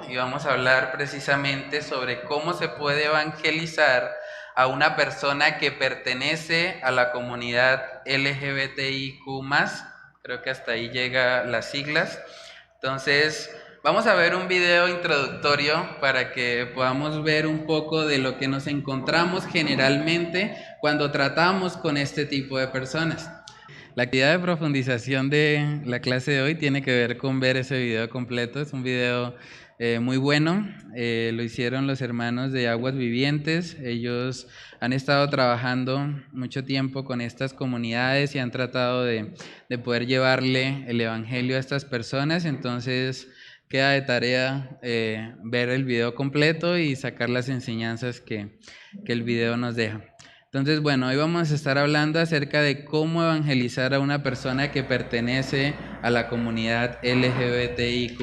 y vamos a hablar precisamente sobre cómo se puede evangelizar a una persona que pertenece a la comunidad LGBTIQ+, creo que hasta ahí llega las siglas. Entonces, vamos a ver un video introductorio para que podamos ver un poco de lo que nos encontramos generalmente cuando tratamos con este tipo de personas. La actividad de profundización de la clase de hoy tiene que ver con ver ese video completo. Es un video muy bueno. Lo hicieron los hermanos de Aguas Vivientes. Ellos han estado trabajando mucho tiempo con estas comunidades y han tratado de poder llevarle el evangelio a estas personas. Entonces queda de tarea ver el video completo y sacar las enseñanzas que el video nos deja. Entonces, bueno, hoy vamos a estar hablando acerca de cómo evangelizar a una persona que pertenece a la comunidad LGBTIQ+.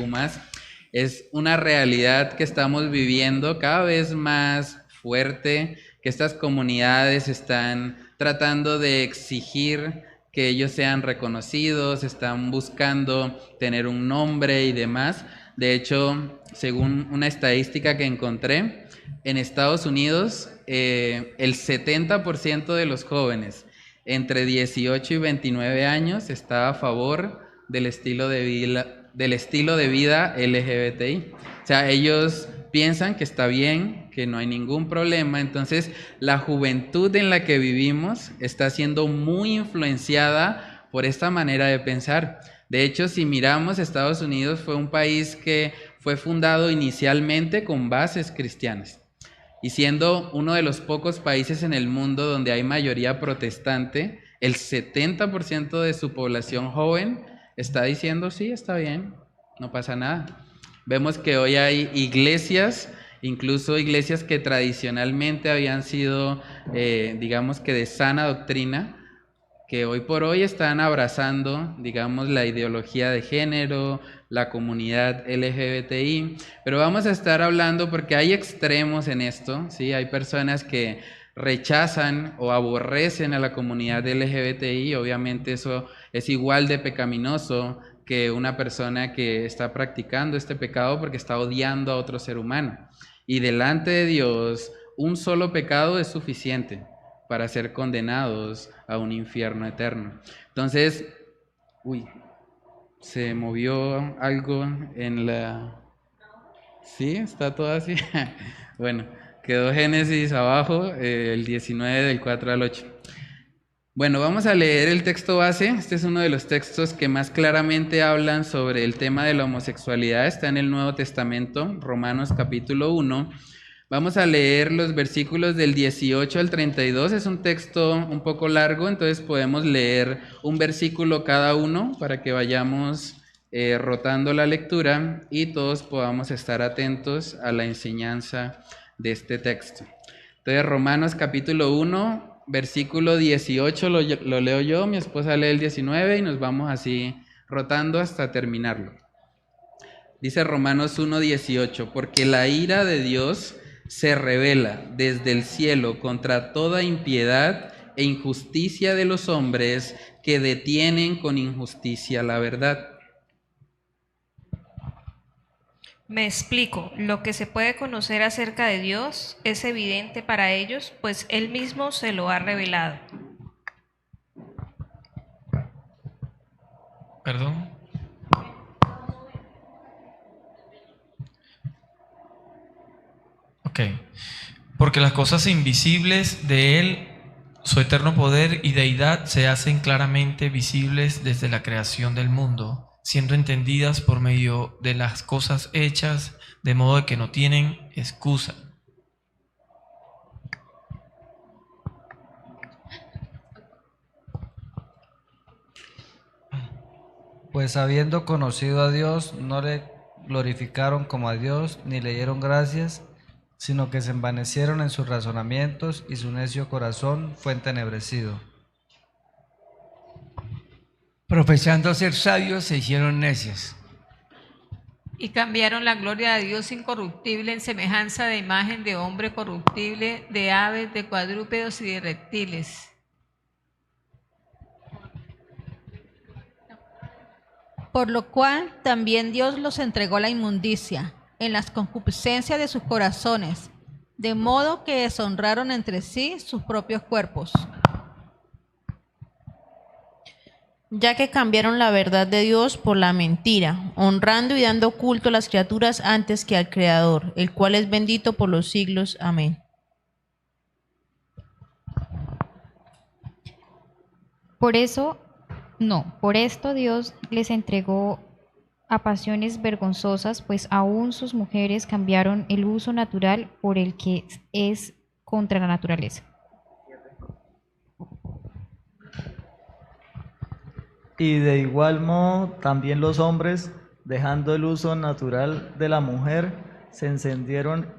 Es una realidad que estamos viviendo cada vez más fuerte, que estas comunidades están tratando de exigir que ellos sean reconocidos, están buscando tener un nombre y demás. De hecho, según una estadística que encontré, en Estados Unidos, el 70% de los jóvenes entre 18 y 29 años está a favor del estilo de vida LGBTI. O sea, ellos piensan que está bien, que no hay ningún problema. Entonces, la juventud en la que vivimos está siendo muy influenciada por esta manera de pensar. De hecho, si miramos, Estados Unidos fue un país que fue fundado inicialmente con bases cristianas. Y siendo uno de los pocos países en el mundo donde hay mayoría protestante, el 70% de su población joven está diciendo, sí, está bien, no pasa nada. Vemos que hoy hay iglesias, incluso iglesias que tradicionalmente habían sido, digamos que de sana doctrina, que hoy por hoy están abrazando, digamos, la ideología de género, la comunidad LGBTI, pero vamos a estar hablando porque hay extremos en esto, ¿sí? Hay personas que rechazan o aborrecen a la comunidad LGBTI, obviamente eso es igual de pecaminoso que una persona que está practicando este pecado porque está odiando a otro ser humano. Y delante de Dios, un solo pecado es suficiente para ser condenados a un infierno eterno. Entonces, se movió algo en la... ¿Sí? ¿Está todo así? Bueno, quedó Génesis abajo, el 19 del 4 al 8. Bueno, vamos a leer el texto base. Este es uno de los textos que más claramente hablan sobre el tema de la homosexualidad. Está en el Nuevo Testamento, Romanos capítulo 1. Vamos a leer los versículos del 18 al 32. Es un texto un poco largo, entonces podemos leer un versículo cada uno para que vayamos rotando la lectura y todos podamos estar atentos a la enseñanza de este texto. Entonces, Romanos capítulo 1, versículo 18 lo leo yo, mi esposa lee el 19 y nos vamos así rotando hasta terminarlo. Dice Romanos 1:18, porque la ira de Dios se revela desde el cielo contra toda impiedad e injusticia de los hombres que detienen con injusticia la verdad. Me explico, lo que se puede conocer acerca de Dios es evidente para ellos, pues Él mismo se lo ha revelado. ¿Perdón? Ok. Porque las cosas invisibles de Él, su eterno poder y deidad, se hacen claramente visibles desde la creación del mundo, siendo entendidas por medio de las cosas hechas, de modo que no tienen excusa. Pues habiendo conocido a Dios, no le glorificaron como a Dios, ni le dieron gracias, sino que se envanecieron en sus razonamientos, y su necio corazón fue entenebrecido. Profesando ser sabios, se hicieron necios. Y cambiaron la gloria de Dios incorruptible en semejanza de imagen de hombre corruptible, de aves, de cuadrúpedos y de reptiles. Por lo cual también Dios los entregó a la inmundicia, en las concupiscencias de sus corazones, de modo que deshonraron entre sí sus propios cuerpos. Ya que cambiaron la verdad de Dios por la mentira, honrando y dando culto a las criaturas antes que al Creador, el cual es bendito por los siglos. Amén. Por esto Dios les entregó a pasiones vergonzosas, pues aún sus mujeres cambiaron el uso natural por el que es contra la naturaleza. Y de igual modo también los hombres, dejando el uso natural de la mujer, se encendieron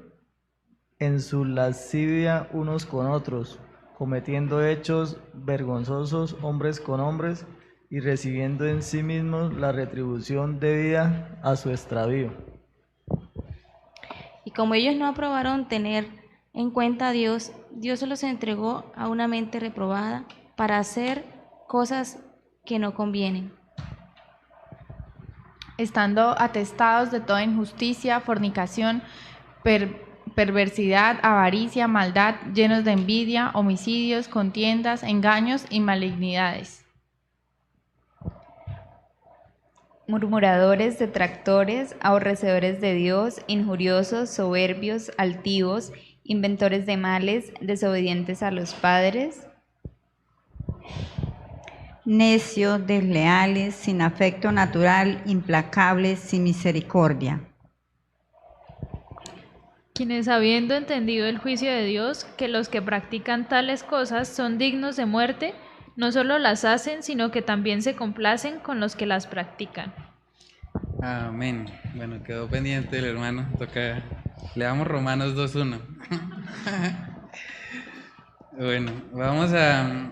en su lascivia unos con otros, cometiendo hechos vergonzosos hombres con hombres y recibiendo en sí mismos la retribución debida a su extravío. Y como ellos no aprobaron tener en cuenta a Dios, Dios se los entregó a una mente reprobada para hacer cosas que no convienen. Estando atestados de toda injusticia, fornicación, perversidad, avaricia, maldad, llenos de envidia, homicidios, contiendas, engaños y malignidades. Murmuradores, detractores, aborrecedores de Dios, injuriosos, soberbios, altivos, inventores de males, desobedientes a los padres, necios, desleales, sin afecto natural, implacables, sin misericordia. Quienes habiendo entendido el juicio de Dios, que los que practican tales cosas son dignos de muerte, no solo las hacen, sino que también se complacen con los que las practican. Amén. Bueno, quedó pendiente el hermano. Toca, leamos Romanos 2:1. Bueno, vamos a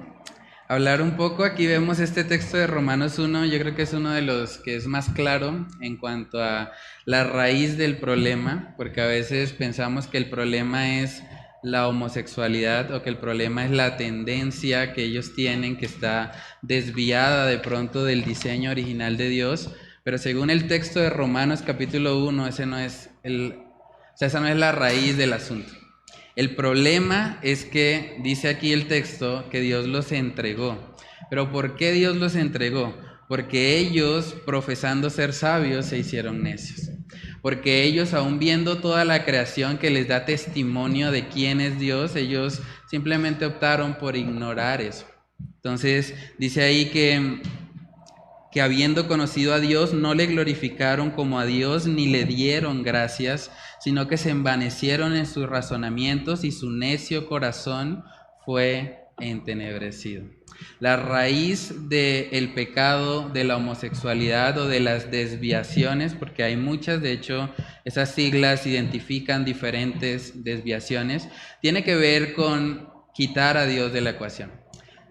hablar un poco. Aquí vemos este texto de Romanos 1. Yo creo que es uno de los que es más claro en cuanto a la raíz del problema, porque a veces pensamos que el problema es la homosexualidad o que el problema es la tendencia que ellos tienen, que está desviada de pronto del diseño original de Dios, pero según el texto de Romanos capítulo 1, esa no es la raíz del asunto. El problema es que, dice aquí el texto, que Dios los entregó. ¿Pero por qué Dios los entregó? Porque ellos, profesando ser sabios, se hicieron necios. Porque ellos, aún viendo toda la creación que les da testimonio de quién es Dios, ellos simplemente optaron por ignorar eso. Entonces, dice ahí que habiendo conocido a Dios, no le glorificaron como a Dios ni le dieron gracias, sino que se envanecieron en sus razonamientos y su necio corazón fue entenebrecido. La raíz del pecado de la homosexualidad o de las desviaciones, porque hay muchas, de hecho, esas siglas identifican diferentes desviaciones, tiene que ver con quitar a Dios de la ecuación.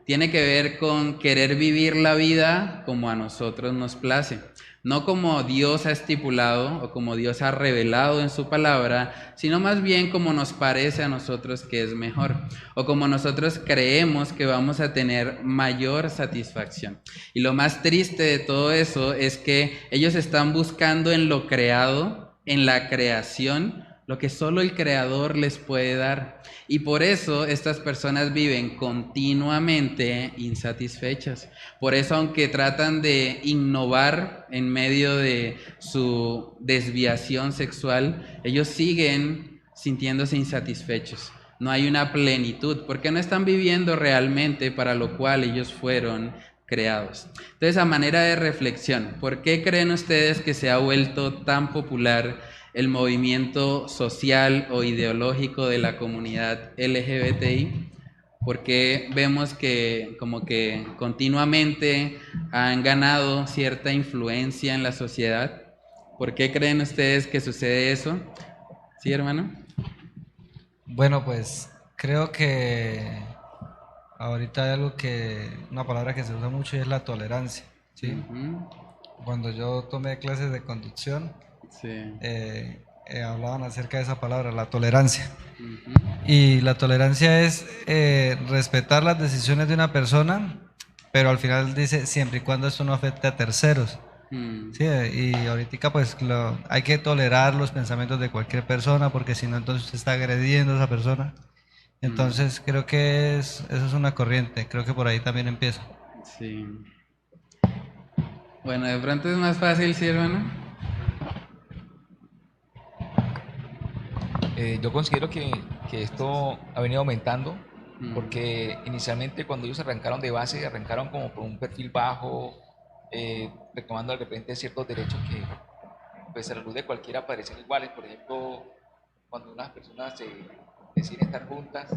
Tiene que ver con querer vivir la vida como a nosotros nos place. No como Dios ha estipulado o como Dios ha revelado en su palabra, sino más bien como nos parece a nosotros que es mejor, o como nosotros creemos que vamos a tener mayor satisfacción. Y lo más triste de todo eso es que ellos están buscando en lo creado, en la creación, lo que solo el Creador les puede dar. Y por eso estas personas viven continuamente insatisfechas. Por eso, aunque tratan de innovar en medio de su desviación sexual, ellos siguen sintiéndose insatisfechos. No hay una plenitud, porque no están viviendo realmente para lo cual ellos fueron creados. Entonces, a manera de reflexión, ¿por qué creen ustedes que se ha vuelto tan popular el movimiento social o ideológico de la comunidad LGBTI? Porque vemos que como que continuamente han ganado cierta influencia en la sociedad. ¿Por qué creen ustedes que sucede eso? ¿Sí, hermano? Bueno, pues creo que ahorita hay algo una palabra que se usa mucho y es la tolerancia, ¿sí? Cuando yo tomé clases de conducción, hablaban acerca de esa palabra, la tolerancia. Y la tolerancia es respetar las decisiones de una persona, pero al final dice siempre y cuando esto no afecte a terceros. Sí, y ahorita pues hay que tolerar los pensamientos de cualquier persona, porque si no entonces usted está agrediendo a esa persona. Entonces creo que eso es una corriente, creo que por ahí también empieza. Sí. Bueno, de pronto es más fácil, ¿sí, hermano? Yo considero que esto ha venido aumentando, porque inicialmente cuando ellos arrancaron de base, arrancaron como por un perfil bajo, reclamando de repente ciertos derechos que pues a la luz de cualquiera parecen iguales. Por ejemplo, cuando unas personas deciden estar juntas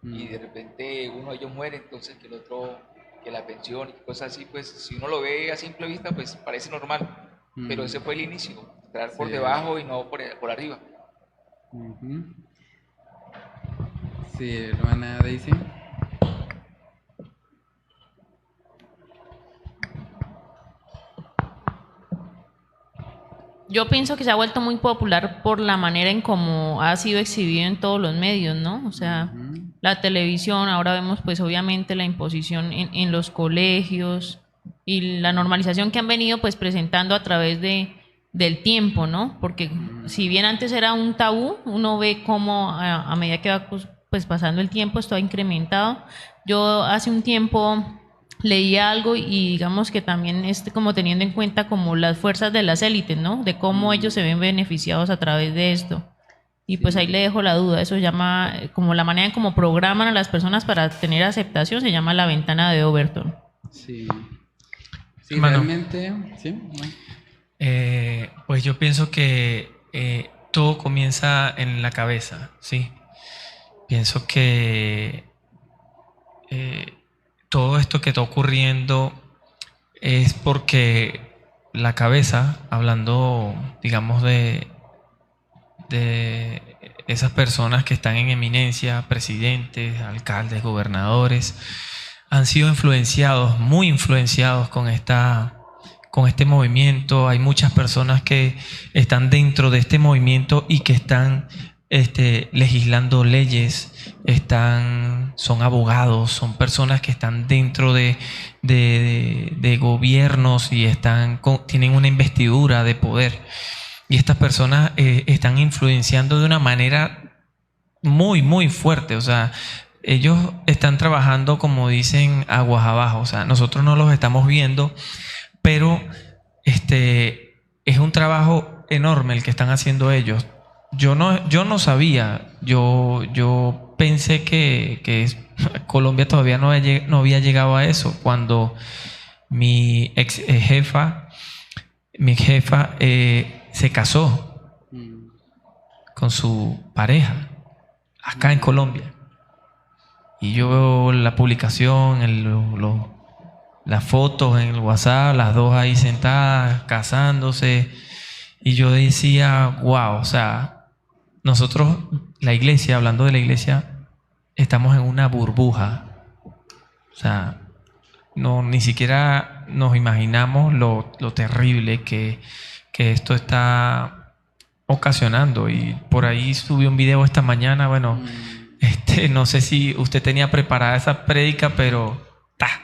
y de repente uno de ellos muere, entonces que el otro, que la pensión y cosas así, pues si uno lo ve a simple vista, pues parece normal, pero ese fue el inicio, entrar por debajo y no por arriba. Sí, hermana Daisy. Yo pienso que se ha vuelto muy popular por la manera en cómo ha sido exhibido en todos los medios, ¿no? O sea, la televisión, ahora vemos pues obviamente la imposición en los colegios y la normalización que han venido pues presentando a través del tiempo, ¿no? Porque si bien antes era un tabú, uno ve cómo a medida que va pues pasando el tiempo esto ha incrementado. Yo hace un tiempo leía algo y digamos que también como teniendo en cuenta como las fuerzas de las élites, ¿no? De cómo ellos se ven beneficiados a través de esto. Y pues ahí le dejo la duda, eso se llama, como la manera en cómo programan a las personas para tener aceptación, se llama la ventana de Overton. Sí. Sí, Hermano, realmente, sí. Pues yo pienso que todo comienza en la cabeza, ¿sí? Pienso que todo esto que está ocurriendo es porque la cabeza, hablando, digamos, de esas personas que están en eminencia, presidentes, alcaldes, gobernadores, han sido influenciados, muy influenciados con este movimiento. Hay muchas personas que están dentro de este movimiento y que están legislando leyes, son abogados, son personas que están dentro de gobiernos y tienen una investidura de poder. Y estas personas están influenciando de una manera muy, muy fuerte. O sea, ellos están trabajando, como dicen, aguas abajo. O sea, nosotros no los estamos viendo, pero es un trabajo enorme el que están haciendo ellos. Yo no sabía, yo pensé que Colombia todavía no había llegado a eso. Cuando mi jefa se casó con su pareja acá en Colombia, y yo veo la publicación, las fotos en el WhatsApp, las dos ahí sentadas, casándose, y yo decía, wow, o sea, nosotros, la iglesia, hablando de la iglesia, estamos en una burbuja. O sea, ni siquiera nos imaginamos lo terrible que esto está ocasionando. Y por ahí subí un video esta mañana, bueno, no sé si usted tenía preparada esa prédica, pero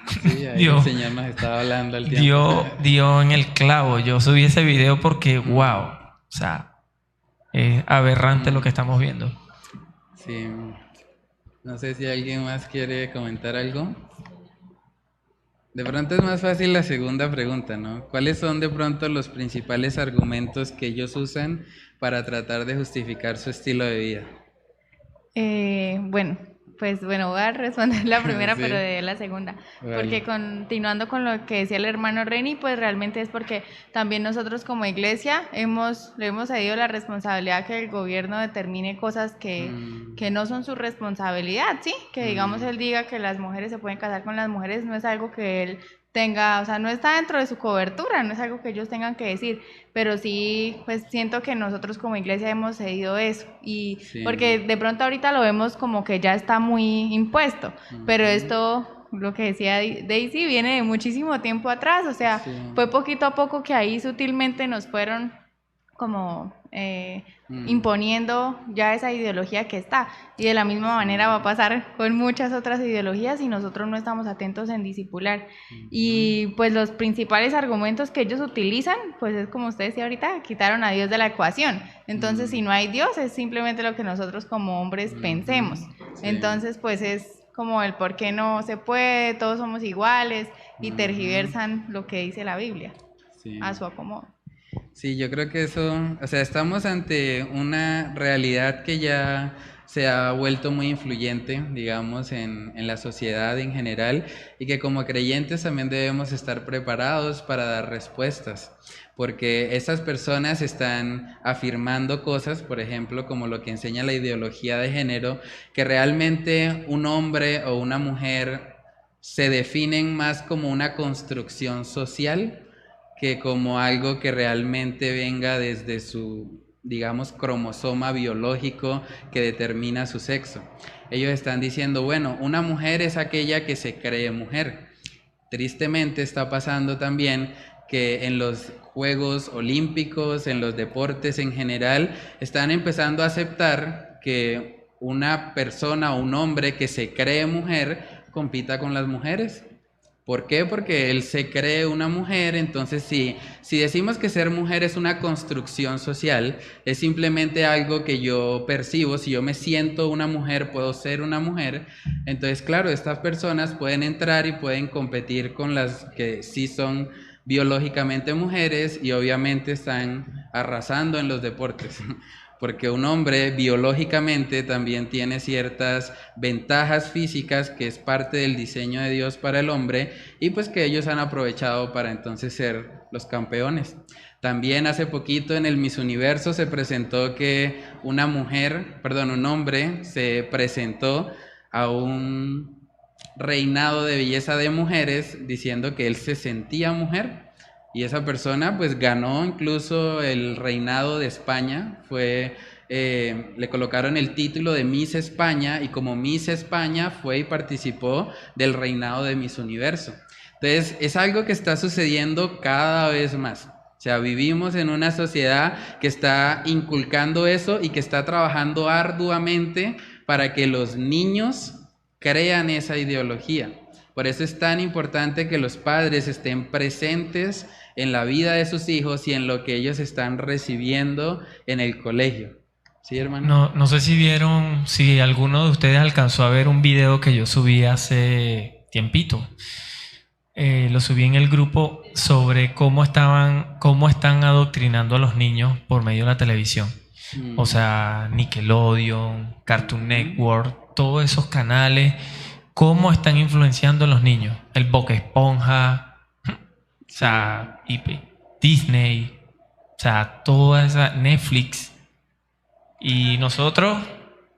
sí, ahí el Señor nos estaba hablando al tiempo. dio en el clavo. Yo subí ese video porque, wow, o sea, es aberrante lo que estamos viendo. Sí. No sé si alguien más quiere comentar algo. De pronto es más fácil la segunda pregunta, ¿no? ¿Cuáles son de pronto los principales argumentos que ellos usan para tratar de justificar su estilo de vida? Bueno, voy a responder la primera, Sí. pero de la segunda. Vale. Porque continuando con lo que decía el hermano Reni, pues realmente es porque también nosotros como iglesia le hemos cedido la responsabilidad que el gobierno determine cosas que no son su responsabilidad, ¿sí? Que digamos él diga que las mujeres se pueden casar con las mujeres, no es algo que él tenga, o sea, no está dentro de su cobertura, no es algo que ellos tengan que decir, pero sí, pues siento que nosotros como iglesia hemos cedido eso, y Sí. porque de pronto ahorita lo vemos como que ya está muy impuesto, pero esto, lo que decía Daisy, viene de muchísimo tiempo atrás, o sea, Sí. fue poquito a poco que ahí sutilmente nos fueron como imponiendo ya esa ideología que está. Y de la misma manera va a pasar con muchas otras ideologías si nosotros no estamos atentos en discipular. Y pues los principales argumentos que ellos utilizan, pues es como usted decía ahorita, quitaron a Dios de la ecuación. Entonces, si no hay Dios, es simplemente lo que nosotros como hombres pensemos. Entonces, pues es como el por qué no se puede, todos somos iguales, y tergiversan lo que dice la Biblia a su acomodo. Sí, yo creo que eso, o sea, estamos ante una realidad que ya se ha vuelto muy influyente, digamos, en la sociedad en general, y que como creyentes también debemos estar preparados para dar respuestas, porque estas personas están afirmando cosas, por ejemplo, como lo que enseña la ideología de género, que realmente un hombre o una mujer se definen más como una construcción social que como algo que realmente venga desde su, digamos, cromosoma biológico que determina su sexo. Ellos están diciendo, bueno, una mujer es aquella que se cree mujer. Tristemente está pasando también que en los Juegos Olímpicos, en los deportes en general, están empezando a aceptar que una persona o un hombre que se cree mujer compita con las mujeres. ¿Por qué? Porque él se cree una mujer. Entonces si decimos que ser mujer es una construcción social, es simplemente algo que yo percibo. Si yo me siento una mujer, puedo ser una mujer. Entonces, claro, estas personas pueden entrar y pueden competir con las que sí son biológicamente mujeres y obviamente están arrasando en los deportes. Porque un hombre biológicamente también tiene ciertas ventajas físicas que es parte del diseño de Dios para el hombre y pues que ellos han aprovechado para entonces ser los campeones. También hace poquito en el Miss Universo se presentó que un hombre se presentó a un reinado de belleza de mujeres diciendo que él se sentía mujer. Y esa persona pues ganó incluso el reinado de España, le colocaron el título de Miss España y como Miss España fue y participó del reinado de Miss Universo. Entonces es algo que está sucediendo cada vez más. O sea, vivimos en una sociedad que está inculcando eso y que está trabajando arduamente para que los niños crean esa ideología. Por eso es tan importante que los padres estén presentes en la vida de sus hijos y en lo que ellos están recibiendo en el colegio. ¿Sí, hermano? No sé si alguno de ustedes alcanzó a ver un video que yo subí hace tiempito. Lo subí en el grupo sobre cómo están adoctrinando a los niños por medio de la televisión. O sea, Nickelodeon, Cartoon Network, todos esos canales, cómo están influenciando a los niños. El Bob Esponja, o sea, Disney, o sea, toda esa Netflix. Y nosotros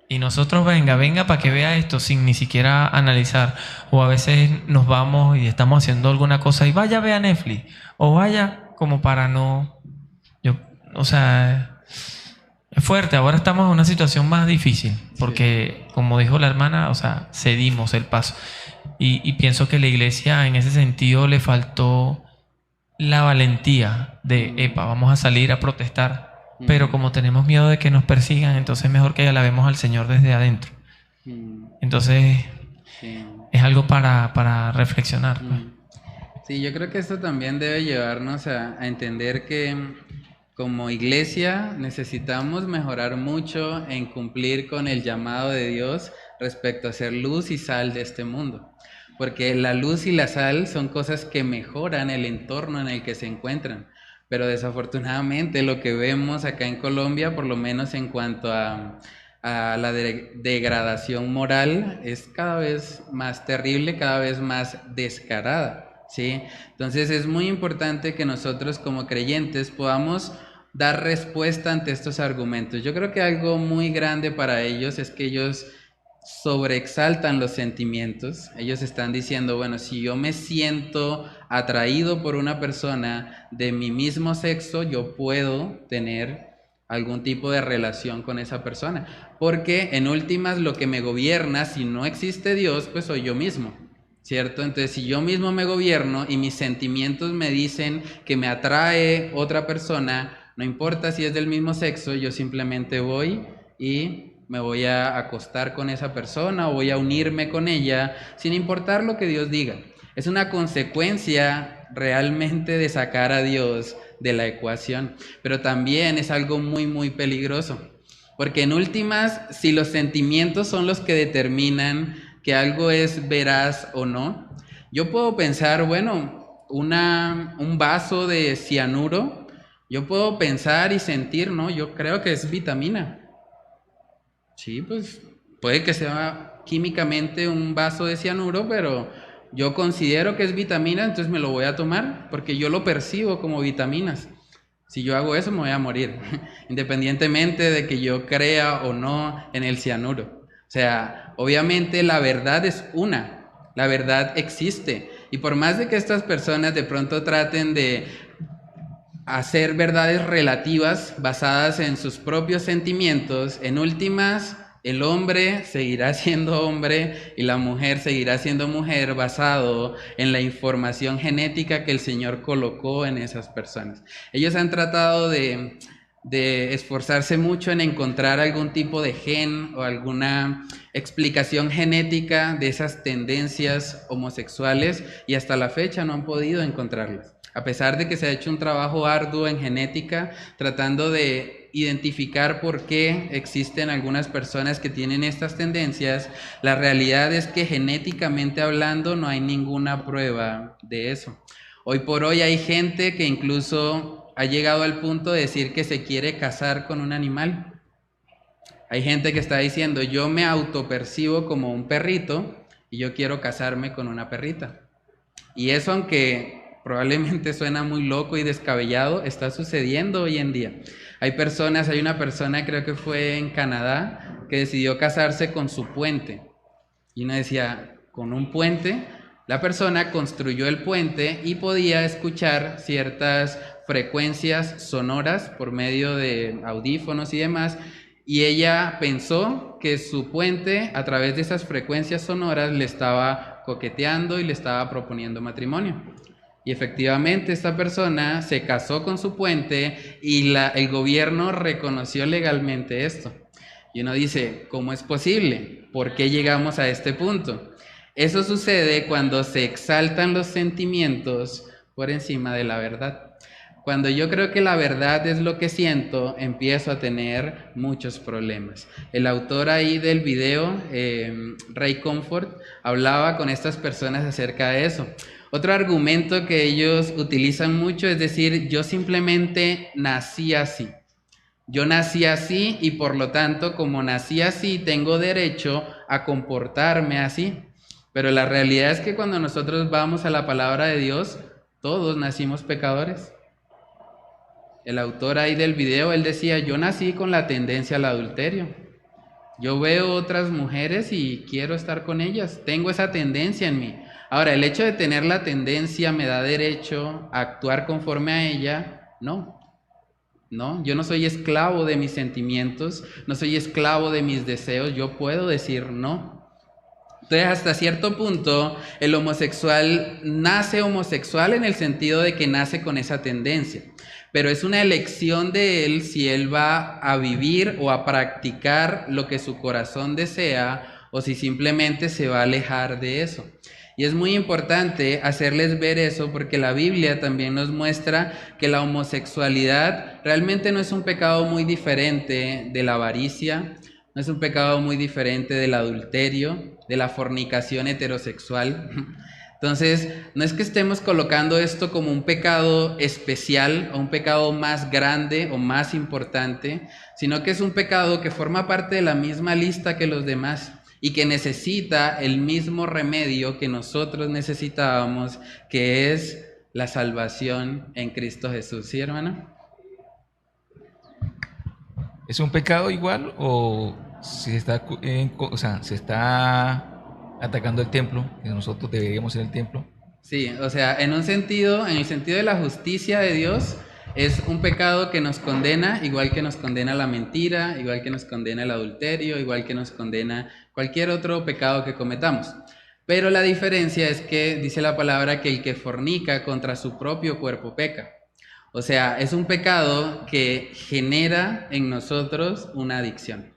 venga para que vea esto sin ni siquiera analizar. O a veces nos vamos y estamos haciendo alguna cosa y vaya, vea Netflix. O vaya como para no... o sea, es fuerte. Ahora estamos en una situación más difícil porque, como dijo la hermana, o sea, cedimos el paso. Y pienso que la iglesia en ese sentido le faltó la valentía de, vamos a salir a protestar, pero como tenemos miedo de que nos persigan, entonces mejor que alabemos al Señor desde adentro. Entonces, es algo para reflexionar. Sí, yo creo que esto también debe llevarnos a entender que como iglesia necesitamos mejorar mucho en cumplir con el llamado de Dios respecto a ser luz y sal de este mundo. Porque la luz y la sal son cosas que mejoran el entorno en el que se encuentran. Pero desafortunadamente lo que vemos acá en Colombia, por lo menos en cuanto a la degradación moral, es cada vez más terrible, cada vez más descarada, ¿sí? Entonces es muy importante que nosotros como creyentes podamos dar respuesta ante estos argumentos. Yo creo que algo muy grande para ellos es que ellos sobreexaltan los sentimientos. Ellos están diciendo, bueno, si yo me siento atraído por una persona de mi mismo sexo, yo puedo tener algún tipo de relación con esa persona, porque en últimas lo que me gobierna, si no existe Dios, pues soy yo mismo, ¿cierto? Entonces si yo mismo me gobierno y mis sentimientos me dicen que me atrae otra persona, No importa si es del mismo sexo, yo simplemente voy y me voy a acostar con esa persona o voy a unirme con ella, sin importar lo que Dios diga. Es una consecuencia realmente de sacar a Dios de la ecuación, pero también es algo muy, muy peligroso, porque en últimas, si los sentimientos son los que determinan que algo es veraz o no, yo puedo pensar, bueno, un vaso de cianuro, yo puedo pensar y sentir, ¿no? Yo creo que es vitamina. Sí, pues puede que sea químicamente un vaso de cianuro, pero yo considero que es vitamina, entonces me lo voy a tomar porque yo lo percibo como vitaminas. Si yo hago eso me voy a morir, independientemente de que yo crea o no en el cianuro. O sea, obviamente la verdad es una, la verdad existe. Y por más de que estas personas de pronto traten de hacer verdades relativas basadas en sus propios sentimientos, en últimas, el hombre seguirá siendo hombre y la mujer seguirá siendo mujer basado en la información genética que el Señor colocó en esas personas. Ellos han tratado de esforzarse mucho en encontrar algún tipo de gen o alguna explicación genética de esas tendencias homosexuales y hasta la fecha no han podido encontrarlas. A pesar de que se ha hecho un trabajo arduo en genética, tratando de identificar por qué existen algunas personas que tienen estas tendencias, la realidad es que genéticamente hablando no hay ninguna prueba de eso. Hoy por hoy hay gente que incluso ha llegado al punto de decir que se quiere casar con un animal. Hay gente que está diciendo, yo me autopercibo como un perrito y yo quiero casarme con una perrita. Y eso, aunque probablemente suena muy loco y descabellado, está sucediendo hoy en día. Hay una persona, creo que fue en Canadá, que decidió casarse con su puente. Y uno decía, ¿con un puente? La persona construyó el puente y podía escuchar ciertas frecuencias sonoras por medio de audífonos y demás, y ella pensó que su puente, a través de esas frecuencias sonoras, le estaba coqueteando y le estaba proponiendo matrimonio. Y efectivamente esta persona se casó con su puente y el gobierno reconoció legalmente esto. Y uno dice, ¿cómo es posible? ¿Por qué llegamos a este punto? Eso sucede cuando se exaltan los sentimientos por encima de la verdad. Cuando yo creo que la verdad es lo que siento, empiezo a tener muchos problemas. El autor ahí del video, Ray Comfort, hablaba con estas personas acerca de eso. Otro argumento que ellos utilizan mucho es decir, yo simplemente nací así. Yo nací así y por lo tanto, como nací así, tengo derecho a comportarme así. Pero la realidad es que cuando nosotros vamos a la palabra de Dios, todos nacimos pecadores. El autor ahí del video, él decía, yo nací con la tendencia al adulterio. Yo veo otras mujeres y quiero estar con ellas. Tengo esa tendencia en mí. Ahora, el hecho de tener la tendencia me da derecho a actuar conforme a ella. No, yo no soy esclavo de mis sentimientos, no soy esclavo de mis deseos. Yo puedo decir no. Entonces, hasta cierto punto, el homosexual nace homosexual en el sentido de que nace con esa tendencia. Pero es una elección de él si él va a vivir o a practicar lo que su corazón desea o si simplemente se va a alejar de eso. Y es muy importante hacerles ver eso porque la Biblia también nos muestra que la homosexualidad realmente no es un pecado muy diferente de la avaricia, no es un pecado muy diferente del adulterio, de la fornicación heterosexual. Entonces, no es que estemos colocando esto como un pecado especial o un pecado más grande o más importante, sino que es un pecado que forma parte de la misma lista que los demás y que necesita el mismo remedio que nosotros necesitábamos, que es la salvación en Cristo Jesús. ¿Sí, hermano? ¿Es un pecado igual o se está atacando el templo, que nosotros deberíamos ser el templo? Sí, o sea, en el sentido de la justicia de Dios, es un pecado que nos condena, igual que nos condena la mentira, igual que nos condena el adulterio, igual que nos condena cualquier otro pecado que cometamos. Pero la diferencia es que dice la palabra que el que fornica contra su propio cuerpo peca. O sea, es un pecado que genera en nosotros una adicción,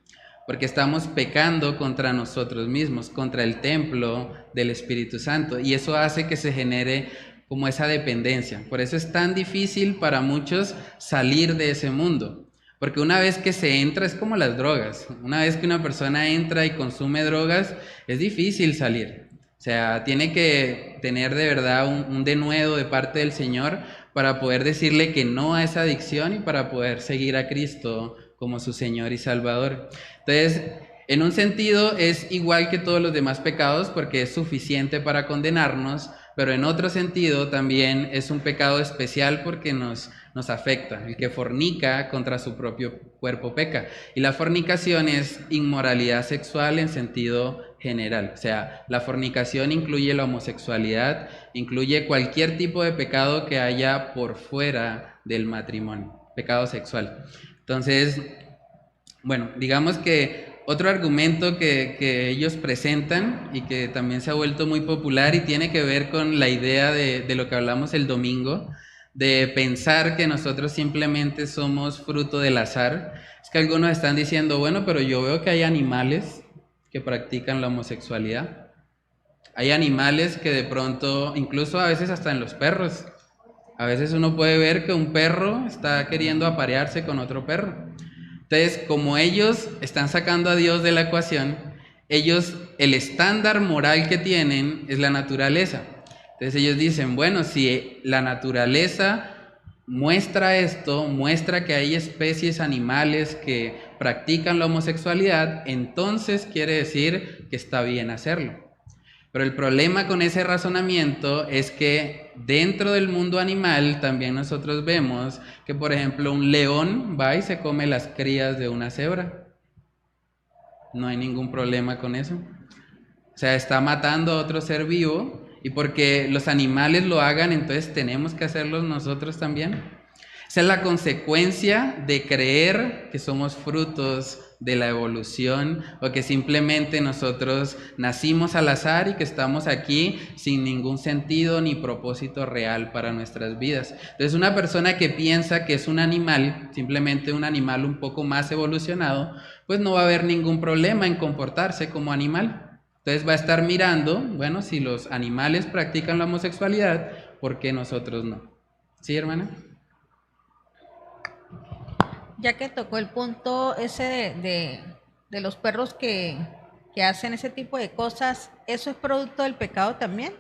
porque estamos pecando contra nosotros mismos, contra el templo del Espíritu Santo, y eso hace que se genere como esa dependencia. Por eso es tan difícil para muchos salir de ese mundo, porque una vez que se entra es como las drogas. Una vez que una persona entra y consume drogas, es difícil salir. O sea, tiene que tener de verdad un denuedo de parte del Señor para poder decirle que no a esa adicción y para poder seguir a Cristo como su Señor y Salvador. Entonces, en un sentido es igual que todos los demás pecados porque es suficiente para condenarnos, pero en otro sentido también es un pecado especial porque nos afecta. El que fornica contra su propio cuerpo peca. Y la fornicación es inmoralidad sexual en sentido general. O sea, la fornicación incluye la homosexualidad, incluye cualquier tipo de pecado que haya por fuera del matrimonio, pecado sexual. Entonces, bueno, digamos que otro argumento que ellos presentan y que también se ha vuelto muy popular y tiene que ver con la idea de lo que hablamos el domingo, de pensar que nosotros simplemente somos fruto del azar. Es que algunos están diciendo, bueno, pero yo veo que hay animales que practican la homosexualidad. Hay animales que de pronto, incluso a veces hasta en los perros, a veces uno puede ver que un perro está queriendo aparearse con otro perro. Entonces, como ellos están sacando a Dios de la ecuación, ellos, el estándar moral que tienen es la naturaleza. Entonces ellos dicen, bueno, si la naturaleza muestra esto, muestra que hay especies animales que practican la homosexualidad, entonces quiere decir que está bien hacerlo. Pero el problema con ese razonamiento es que dentro del mundo animal también nosotros vemos que, por ejemplo, un león va y se come las crías de una cebra. No hay ningún problema con eso. O sea, está matando a otro ser vivo y porque los animales lo hagan, entonces tenemos que hacerlo nosotros también. Esa es la consecuencia de creer que somos frutos de la evolución o que simplemente nosotros nacimos al azar y que estamos aquí sin ningún sentido ni propósito real para nuestras vidas. Entonces una persona que piensa que es un animal, simplemente un animal un poco más evolucionado, pues no va a haber ningún problema en comportarse como animal. Entonces va a estar mirando, bueno, si los animales practican la homosexualidad, ¿por qué nosotros no? ¿Sí, hermana? Ya que tocó el punto ese de los perros que hacen ese tipo de cosas, ¿eso es producto del pecado también?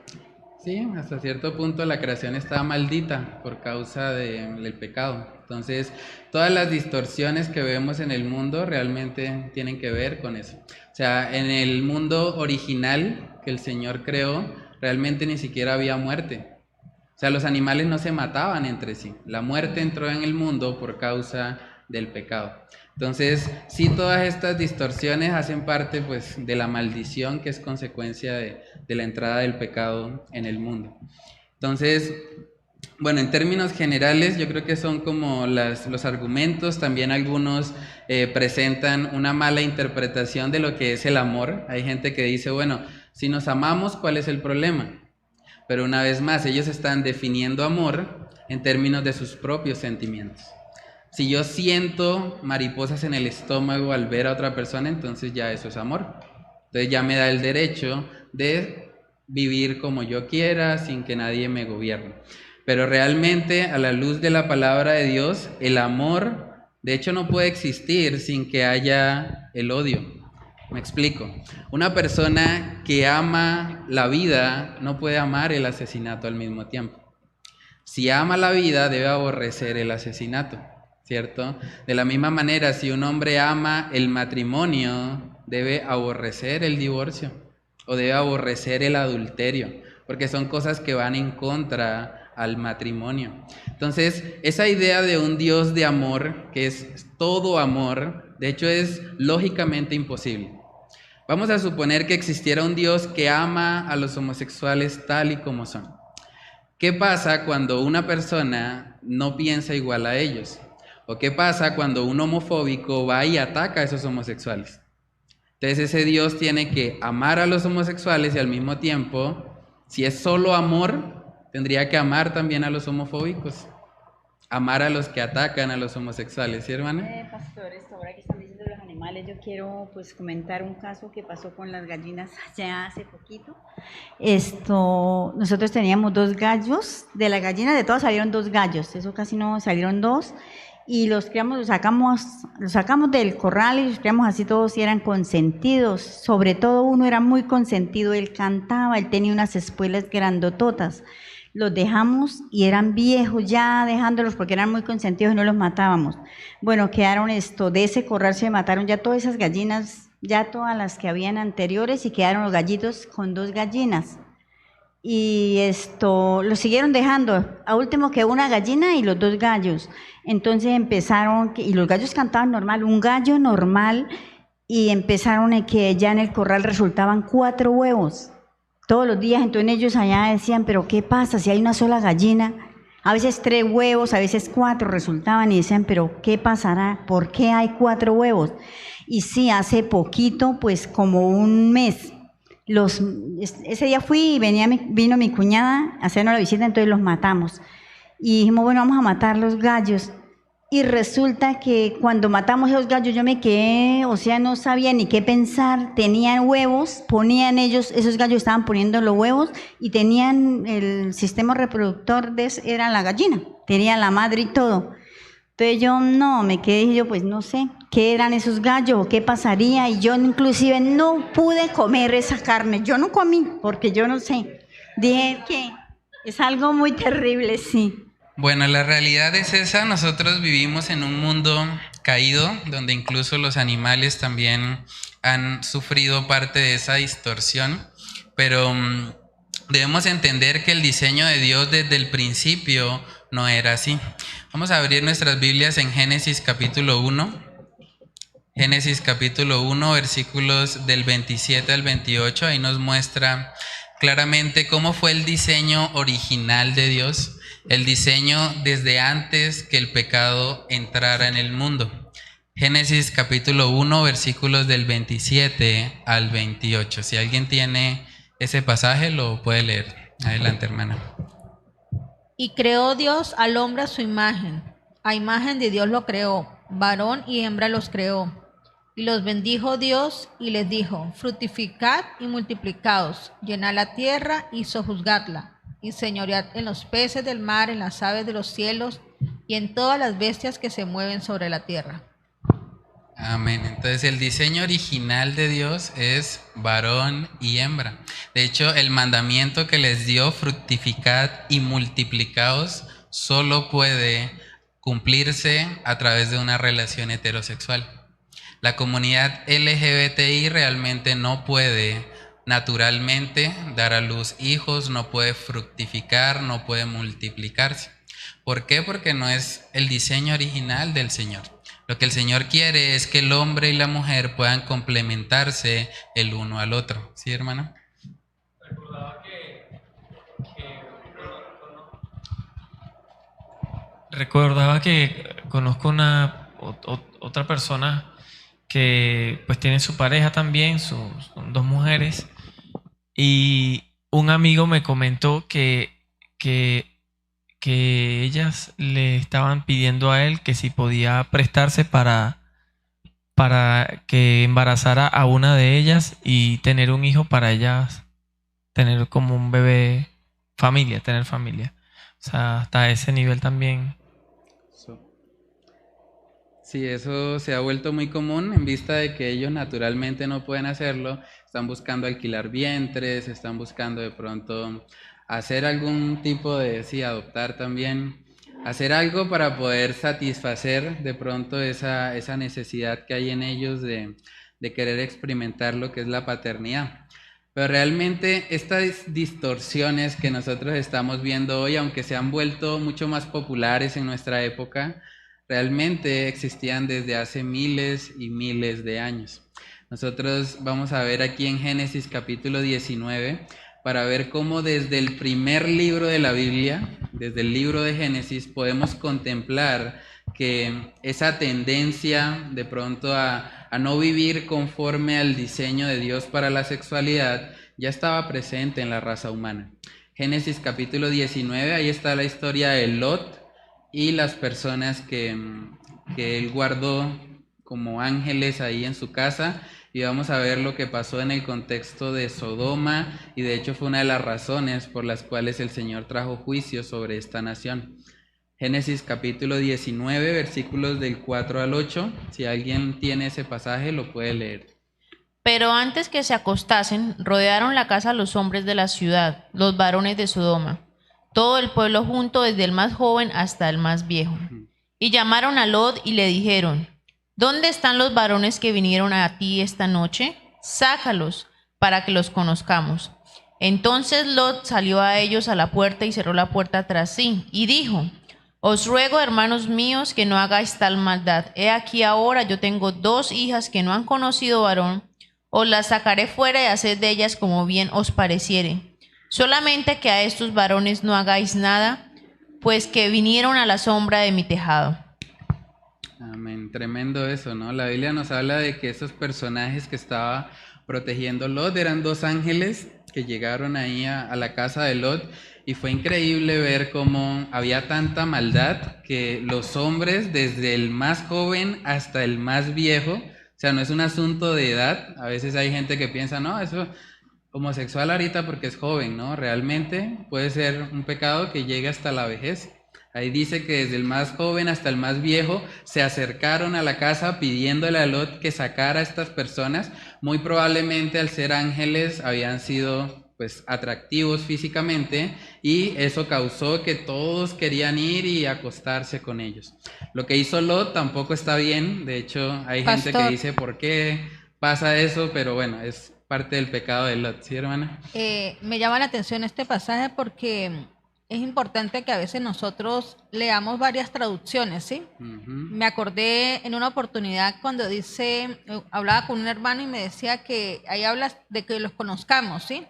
Sí, hasta cierto punto la creación está maldita por causa del pecado. Entonces, todas las distorsiones que vemos en el mundo realmente tienen que ver con eso. O sea, en el mundo original que el Señor creó, realmente ni siquiera había muerte. O sea, los animales no se mataban entre sí. La muerte entró en el mundo por causa del pecado. Entonces, sí, todas estas distorsiones hacen parte pues de la maldición que es consecuencia de la entrada del pecado en el mundo. Entonces, bueno, en términos generales yo creo que son como los argumentos. También algunos presentan una mala interpretación de lo que es el amor. Hay gente que dice, bueno, si nos amamos, ¿cuál es el problema? Pero una vez más, ellos están definiendo amor en términos de sus propios sentimientos. Si yo siento mariposas en el estómago al ver a otra persona, entonces ya eso es amor. Entonces ya me da el derecho de vivir como yo quiera, sin que nadie me gobierne. Pero realmente, a la luz de la palabra de Dios, el amor, de hecho, no puede existir sin que haya el odio. Me explico. Una persona que ama la vida no puede amar el asesinato al mismo tiempo. Si ama la vida, debe aborrecer el asesinato, ¿cierto? De la misma manera, si un hombre ama el matrimonio, debe aborrecer el divorcio o debe aborrecer el adulterio, porque son cosas que van en contra al matrimonio. Entonces, esa idea de un Dios de amor, que es todo amor, de hecho es lógicamente imposible. Vamos a suponer que existiera un Dios que ama a los homosexuales tal y como son. ¿Qué pasa cuando una persona no piensa igual a ellos? ¿O qué pasa cuando un homofóbico va y ataca a esos homosexuales? Entonces ese Dios tiene que amar a los homosexuales y al mismo tiempo, si es solo amor, tendría que amar también a los homofóbicos. amar a los que atacan a los homosexuales, ¿sí, hermana? Pastores, ahora que están diciendo los animales, yo quiero pues comentar un caso que pasó con las gallinas ya hace poquito. Nosotros teníamos 2 gallos, de la gallina de todas salieron 2 gallos, eso casi no, salieron 2, y los criamos, los sacamos del corral y los criamos así todos y eran consentidos, sobre todo uno era muy consentido, él cantaba, él tenía unas espuelas grandototas. Los dejamos y eran viejos ya dejándolos porque eran muy consentidos y no los matábamos. Bueno, quedaron de ese corral se mataron ya todas esas gallinas, ya todas las que habían anteriores y quedaron los gallitos con 2 gallinas. Y lo siguieron dejando, a último quedó una gallina y los 2 gallos. Entonces empezaron, y los gallos cantaban normal, un gallo normal, y empezaron que ya en el corral resultaban 4 huevos. Todos los días, entonces ellos allá decían, pero ¿qué pasa si hay una sola gallina? A veces 3 huevos, a veces 4 resultaban y decían, pero ¿qué pasará? ¿Por qué hay 4 huevos? Y sí, hace poquito, pues como un mes, ese día fui y vino mi cuñada a hacernos la visita, entonces los matamos. Y dijimos, bueno, vamos a matar los gallos. Y resulta que cuando matamos esos gallos yo me quedé, no sabía ni qué pensar, tenían huevos, ponían ellos, esos gallos estaban poniendo los huevos y tenían el sistema reproductor, era la gallina, tenía la madre y todo. Entonces yo me quedé, yo pues no sé qué eran esos gallos o qué pasaría, y yo inclusive no pude comer esa carne, yo no comí porque yo no sé, dije que es algo muy terrible, sí. Bueno, la realidad es esa, nosotros vivimos en un mundo caído, donde incluso los animales también han sufrido parte de esa distorsión, pero debemos entender que el diseño de Dios desde el principio no era así. Vamos a abrir nuestras Biblias en Génesis capítulo 1. Génesis capítulo 1, versículos del 27 al 28, ahí nos muestra claramente cómo fue el diseño original de Dios, el diseño desde antes que el pecado entrara en el mundo. Génesis capítulo 1, versículos del 27 al 28. Si alguien tiene ese pasaje, lo puede leer. Adelante, hermana. Y creó Dios al hombre a su imagen. A imagen de Dios lo creó, varón y hembra los creó. Y los bendijo Dios y les dijo, fructificad y multiplicaos, llenad la tierra y sojuzgadla, y señoread en los peces del mar, en las aves de los cielos, y en todas las bestias que se mueven sobre la tierra. Amén. Entonces el diseño original de Dios es varón y hembra. De hecho, el mandamiento que les dio, fructificad y multiplicaos, solo puede cumplirse a través de una relación heterosexual. La comunidad LGBTI realmente no puede naturalmente dar a luz hijos, no puede fructificar, no puede multiplicarse. ¿Por qué? Porque no es el diseño original del Señor. Lo que el Señor quiere es que el hombre y la mujer puedan complementarse el uno al otro. ¿Sí, hermano? Recordaba que conozco otra persona que pues tiene su pareja también, son 2 mujeres, y un amigo me comentó que ellas le estaban pidiendo a él que si podía prestarse para que embarazara a una de ellas y tener un hijo para ellas, tener como un bebé, tener familia. O sea, hasta ese nivel también. Sí, eso se ha vuelto muy común en vista de que ellos naturalmente no pueden hacerlo. Están buscando alquilar vientres, están buscando de pronto hacer algún tipo de, adoptar también, hacer algo para poder satisfacer de pronto esa necesidad que hay en ellos de querer experimentar lo que es la paternidad. Pero realmente estas distorsiones que nosotros estamos viendo hoy, aunque se han vuelto mucho más populares en nuestra época, realmente existían desde hace miles y miles de años. Nosotros vamos a ver aquí en Génesis capítulo 19, para ver cómo desde el primer libro de la Biblia, desde el libro de Génesis, podemos contemplar que esa tendencia de pronto a no vivir conforme al diseño de Dios para la sexualidad ya estaba presente en la raza humana. Génesis capítulo 19, ahí está la historia de Lot y las personas que él guardó como ángeles ahí en su casa, y vamos a ver lo que pasó en el contexto de Sodoma, y de hecho fue una de las razones por las cuales el Señor trajo juicio sobre esta nación. Génesis capítulo 19, versículos del 4 al 8, si alguien tiene ese pasaje lo puede leer. Pero antes que se acostasen, rodearon la casa los hombres de la ciudad, los varones de Sodoma, todo el pueblo junto, desde el más joven hasta el más viejo. Y llamaron a Lot y le dijeron: ¿Dónde están los varones que vinieron a ti esta noche? Sácalos, para que los conozcamos. Entonces Lot salió a ellos a la puerta y cerró la puerta tras sí, y dijo: Os ruego, hermanos míos, que no hagáis tal maldad. He aquí ahora yo tengo 2 hijas que no han conocido varón. Os las sacaré fuera y haced de ellas como bien os pareciere. Solamente que a estos varones no hagáis nada, pues que vinieron a la sombra de mi tejado. Amén, tremendo eso, ¿no? La Biblia nos habla de que esos personajes que estaba protegiendo Lot eran 2 ángeles que llegaron ahí a la casa de Lot, y fue increíble ver cómo había tanta maldad que los hombres, desde el más joven hasta el más viejo, o sea, no es un asunto de edad. A veces hay gente que piensa, no, eso homosexual ahorita porque es joven, ¿no? Realmente puede ser un pecado que llegue hasta la vejez. Ahí dice que desde el más joven hasta el más viejo se acercaron a la casa pidiéndole a Lot que sacara a estas personas. Muy probablemente, al ser ángeles, habían sido pues atractivos físicamente, y eso causó que todos querían ir y acostarse con ellos. Lo que hizo Lot tampoco está bien. De hecho, hay gente que dice ¿por qué pasa eso? Pero bueno, es parte del pecado de Lot, ¿sí, hermana? Me llama la atención este pasaje porque es importante que a veces nosotros leamos varias traducciones, ¿sí? Me acordé en una oportunidad cuando hablaba con un hermano y me decía que ahí hablas de que los conozcamos, ¿sí?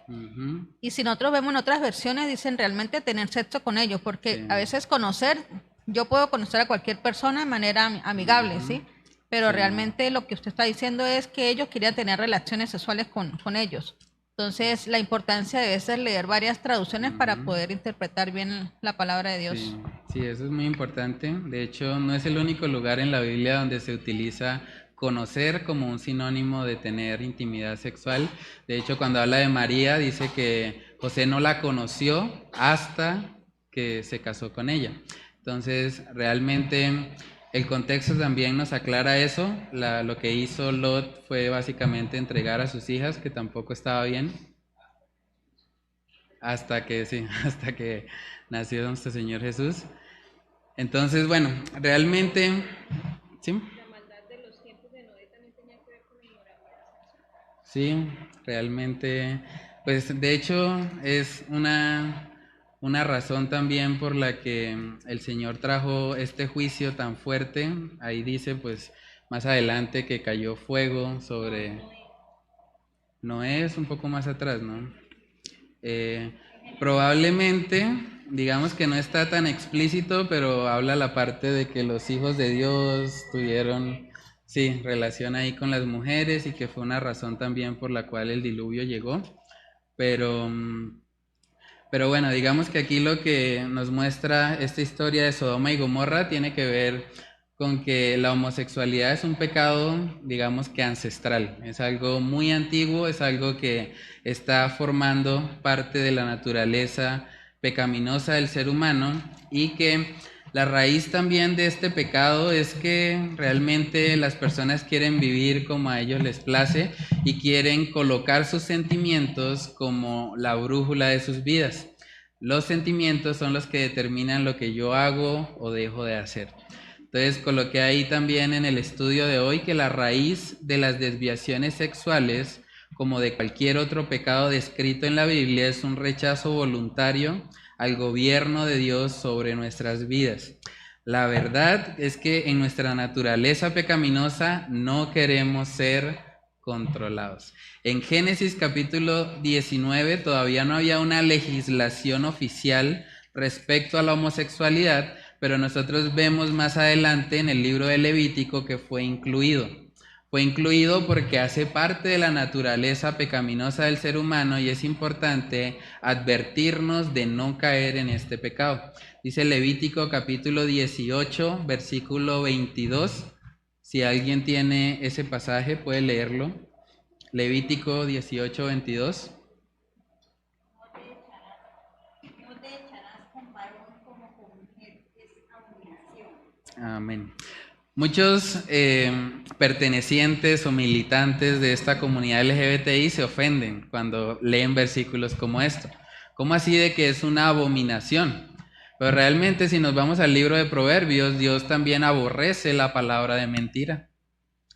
Y si nosotros vemos en otras versiones, dicen realmente tener sexo con ellos, porque a veces yo puedo conocer a cualquier persona de manera amigable, ¿sí? Pero realmente lo que usted está diciendo es que ellos querían tener relaciones sexuales con ellos. Entonces, la importancia debe ser leer varias traducciones para poder interpretar bien la palabra de Dios. Sí, eso es muy importante. De hecho, no es el único lugar en la Biblia donde se utiliza conocer como un sinónimo de tener intimidad sexual. De hecho, cuando habla de María, dice que José no la conoció hasta que se casó con ella. Entonces, realmente el contexto también nos aclara eso. Lo que hizo Lot fue básicamente entregar a sus hijas, que tampoco estaba bien, hasta que nació nuestro Señor Jesús. Entonces, bueno, realmente, ¿sí? La maldad de los tiempos de Noé también tenía que ver con la inmoralidad. Sí, realmente, pues de hecho es una razón también por la que el Señor trajo este juicio tan fuerte. Ahí dice pues más adelante que cayó fuego sobre Noé, es un poco más atrás, ¿no? Probablemente, digamos que no está tan explícito, pero habla la parte de que los hijos de Dios tuvieron, sí, relación ahí con las mujeres, y que fue una razón también por la cual el diluvio llegó. Pero bueno, digamos que aquí lo que nos muestra esta historia de Sodoma y Gomorra tiene que ver con que la homosexualidad es un pecado, digamos que ancestral. Es algo muy antiguo, es algo que está formando parte de la naturaleza pecaminosa del ser humano, y que la raíz también de este pecado es que realmente las personas quieren vivir como a ellos les place y quieren colocar sus sentimientos como la brújula de sus vidas. Los sentimientos son los que determinan lo que yo hago o dejo de hacer. Entonces coloqué ahí también en el estudio de hoy que la raíz de las desviaciones sexuales, como de cualquier otro pecado descrito en la Biblia, es un rechazo voluntario al gobierno de Dios sobre nuestras vidas. La verdad es que en nuestra naturaleza pecaminosa no queremos ser controlados. En Génesis capítulo 19 todavía no había una legislación oficial respecto a la homosexualidad, pero nosotros vemos más adelante en el libro de Levítico que fue incluido. Fue incluido porque hace parte de la naturaleza pecaminosa del ser humano y es importante advertirnos de no caer en este pecado. Dice Levítico capítulo 18, versículo 22. Si alguien tiene ese pasaje, puede leerlo. Levítico 18, 22. Amén. Muchos pertenecientes o militantes de esta comunidad LGBTI se ofenden cuando leen versículos como esto. ¿Cómo así de que es una abominación? Pero realmente si nos vamos al libro de Proverbios, Dios también aborrece la palabra de mentira.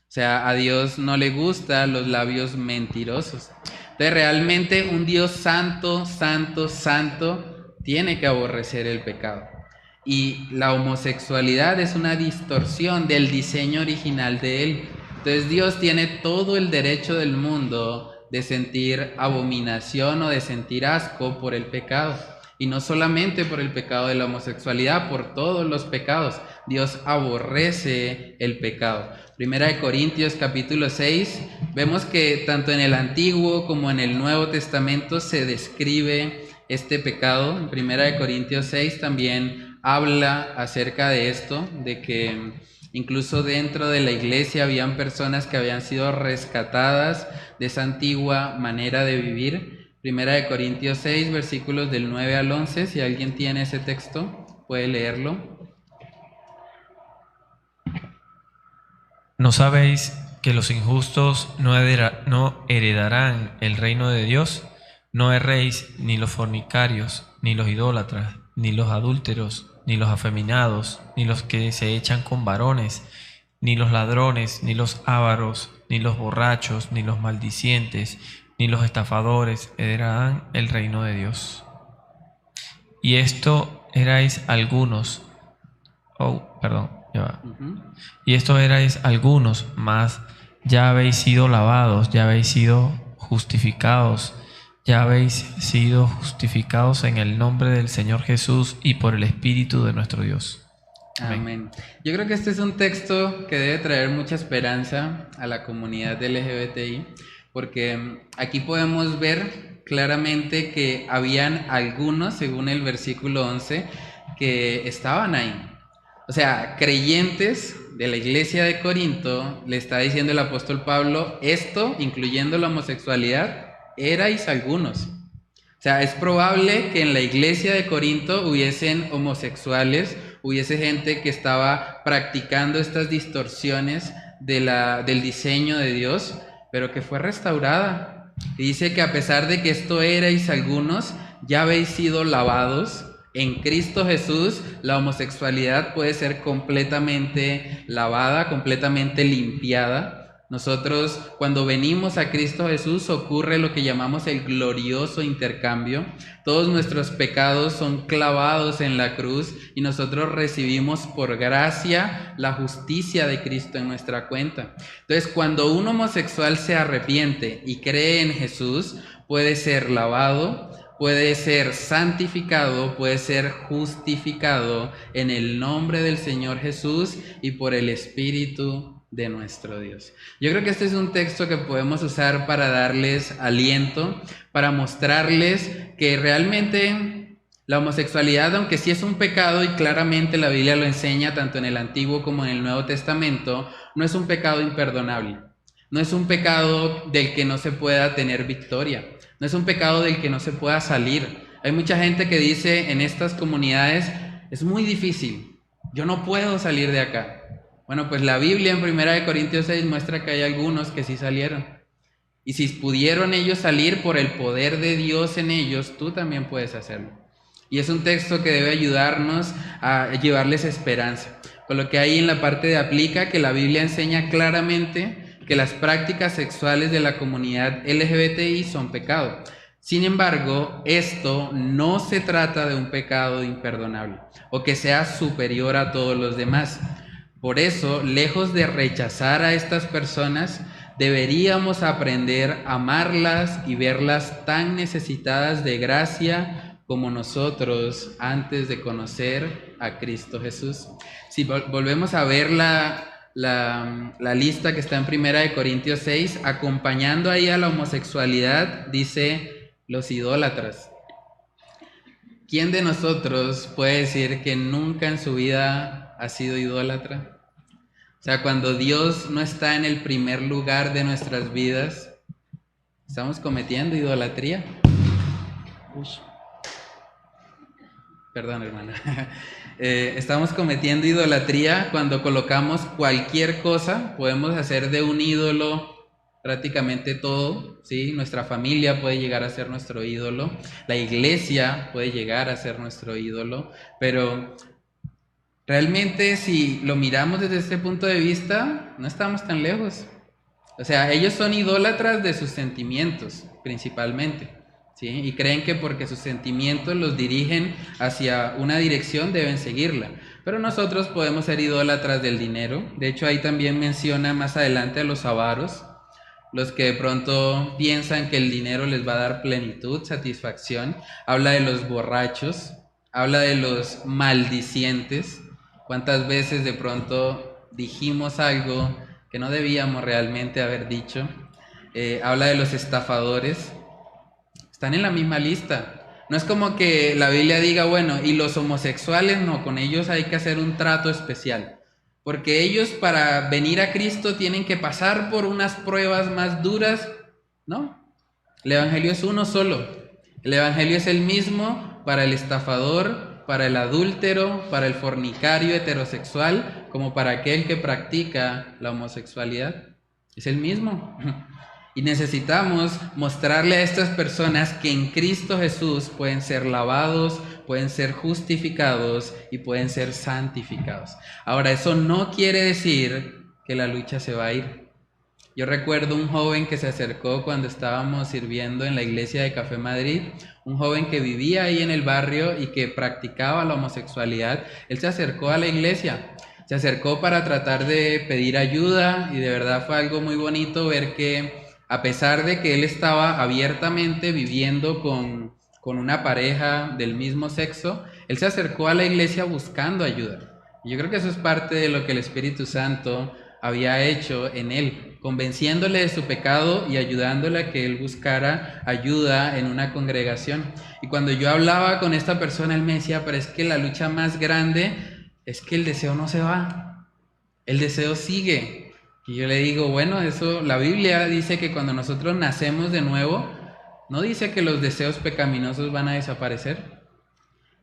O sea, a Dios no le gustan los labios mentirosos. Entonces realmente un Dios santo, santo, santo tiene que aborrecer el pecado. Y la homosexualidad es una distorsión del diseño original de Él. Entonces Dios tiene todo el derecho del mundo de sentir abominación o de sentir asco por el pecado. Y no solamente por el pecado de la homosexualidad, por todos los pecados. Dios aborrece el pecado. Primera de Corintios capítulo 6, vemos que tanto en el Antiguo como en el Nuevo Testamento se describe este pecado. En Primera de Corintios 6 también habla acerca de esto, de que incluso dentro de la iglesia habían personas que habían sido rescatadas de esa antigua manera de vivir. Primera de Corintios 6, versículos del 9 al 11, si alguien tiene ese texto, puede leerlo. ¿No sabéis que los injustos no heredarán el reino de Dios? No erréis ni los fornicarios, ni los idólatras, ni los adúlteros, ni los afeminados, ni los que se echan con varones, ni los ladrones, ni los ávaros, ni los borrachos, ni los maldicientes, ni los estafadores heredarán el reino de Dios. Y esto erais algunos, y esto erais algunos, mas ya habéis sido lavados, ya habéis sido justificados, ya habéis sido justificados en el nombre del Señor Jesús y por el Espíritu de nuestro Dios. Amén. Yo creo que este es un texto que debe traer mucha esperanza a la comunidad LGBTI, porque aquí podemos ver claramente que habían algunos, según el versículo 11, que estaban ahí. O sea, creyentes de la iglesia de Corinto, le está diciendo el apóstol Pablo, esto, incluyendo la homosexualidad, erais algunos. O sea, es probable que en la iglesia de Corinto hubiesen homosexuales, hubiese gente que estaba practicando estas distorsiones del diseño de Dios, pero que fue restaurada. Y dice que a pesar de que esto erais algunos, ya habéis sido lavados. En Cristo Jesús, la homosexualidad puede ser completamente lavada, completamente limpiada. Nosotros, cuando venimos a Cristo Jesús, ocurre lo que llamamos el glorioso intercambio. Todos nuestros pecados son clavados en la cruz y nosotros recibimos por gracia la justicia de Cristo en nuestra cuenta. Entonces, cuando un homosexual se arrepiente y cree en Jesús, puede ser lavado, puede ser santificado, puede ser justificado en el nombre del Señor Jesús y por el Espíritu de nuestro Dios. Yo creo que este es un texto que podemos usar para darles aliento, para mostrarles que realmente la homosexualidad, aunque sí es un pecado y claramente la Biblia lo enseña tanto en el Antiguo como en el Nuevo Testamento, no es un pecado imperdonable, no es un pecado del que no se pueda tener victoria, no es un pecado del que no se pueda salir. Hay mucha gente que dice en estas comunidades, es muy difícil, yo no puedo salir de acá. Bueno, pues la Biblia en 1 Corintios 6 muestra que hay algunos que sí salieron. Y si pudieron ellos salir por el poder de Dios en ellos, tú también puedes hacerlo. Y es un texto que debe ayudarnos a llevarles esperanza. Por lo que ahí en la parte de aplica que la Biblia enseña claramente que las prácticas sexuales de la comunidad LGBTI son pecado. Sin embargo, esto no se trata de un pecado imperdonable o que sea superior a todos los demás. Por eso, lejos de rechazar a estas personas, deberíamos aprender a amarlas y verlas tan necesitadas de gracia como nosotros antes de conocer a Cristo Jesús. Si volvemos a ver la la lista que está en 1 Corintios 6, acompañando ahí a la homosexualidad, dice los idólatras. ¿Quién de nosotros puede decir que nunca en su vida ha sido idólatra? O sea, cuando Dios no está en el primer lugar de nuestras vidas, estamos cometiendo idolatría. Perdón, hermana. Estamos cometiendo idolatría cuando colocamos cualquier cosa. Podemos hacer de un ídolo prácticamente todo, ¿sí? Nuestra familia puede llegar a ser nuestro ídolo, la iglesia puede llegar a ser nuestro ídolo, pero realmente si lo miramos desde este punto de vista, no estamos tan lejos. O sea, ellos son idólatras de sus sentimientos, principalmente, ¿sí? Y creen que porque sus sentimientos los dirigen hacia una dirección, deben seguirla. Pero nosotros podemos ser idólatras del dinero. De hecho, ahí también menciona más adelante a los avaros, los que de pronto piensan que el dinero les va a dar plenitud, satisfacción. Habla de los borrachos, habla de los maldicientes. ¿Cuántas veces de pronto dijimos algo que no debíamos realmente haber dicho? Habla de los estafadores. Están en la misma lista. No es como que la Biblia diga, bueno, y los homosexuales no, con ellos hay que hacer un trato especial. Porque ellos para venir a Cristo tienen que pasar por unas pruebas más duras, ¿no? El Evangelio es uno solo. El Evangelio es el mismo para el estafador, para el adúltero, para el fornicario heterosexual, como para aquel que practica la homosexualidad. Es el mismo. Y necesitamos mostrarle a estas personas que en Cristo Jesús pueden ser lavados, pueden ser justificados y pueden ser santificados. Ahora, eso no quiere decir que la lucha se va a ir. Yo recuerdo un joven que se acercó cuando estábamos sirviendo en la iglesia de Café Madrid, un joven que vivía ahí en el barrio y que practicaba la homosexualidad. Él se acercó a la iglesia, se acercó para tratar de pedir ayuda y de verdad fue algo muy bonito ver que a pesar de que él estaba abiertamente viviendo con una pareja del mismo sexo, él se acercó a la iglesia buscando ayuda. Y yo creo que eso es parte de lo que el Espíritu Santo había hecho en él, convenciéndole de su pecado y ayudándole a que él buscara ayuda en una congregación. Y cuando yo hablaba con esta persona, él me decía, pero es que la lucha más grande es que el deseo no se va, el deseo sigue. Y yo le digo, bueno, eso, la Biblia dice que cuando nosotros nacemos de nuevo, no dice que los deseos pecaminosos van a desaparecer.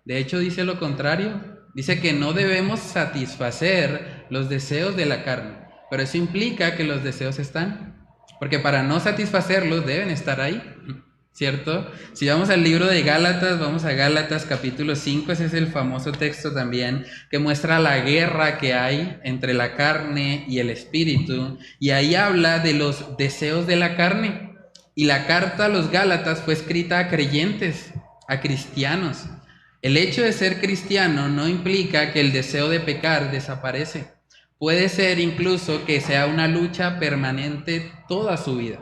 De hecho, dice lo contrario. Dice que no debemos satisfacer los deseos de la carne. Pero eso implica que los deseos están. Porque para no satisfacerlos deben estar ahí, ¿cierto? Si vamos al libro de Gálatas, vamos a Gálatas capítulo 5, ese es el famoso texto también que muestra la guerra que hay entre la carne y el espíritu, y ahí habla de los deseos de la carne. Y la carta a los Gálatas fue escrita a creyentes, a cristianos. El hecho de ser cristiano no implica que el deseo de pecar desaparece. Puede ser incluso que sea una lucha permanente toda su vida.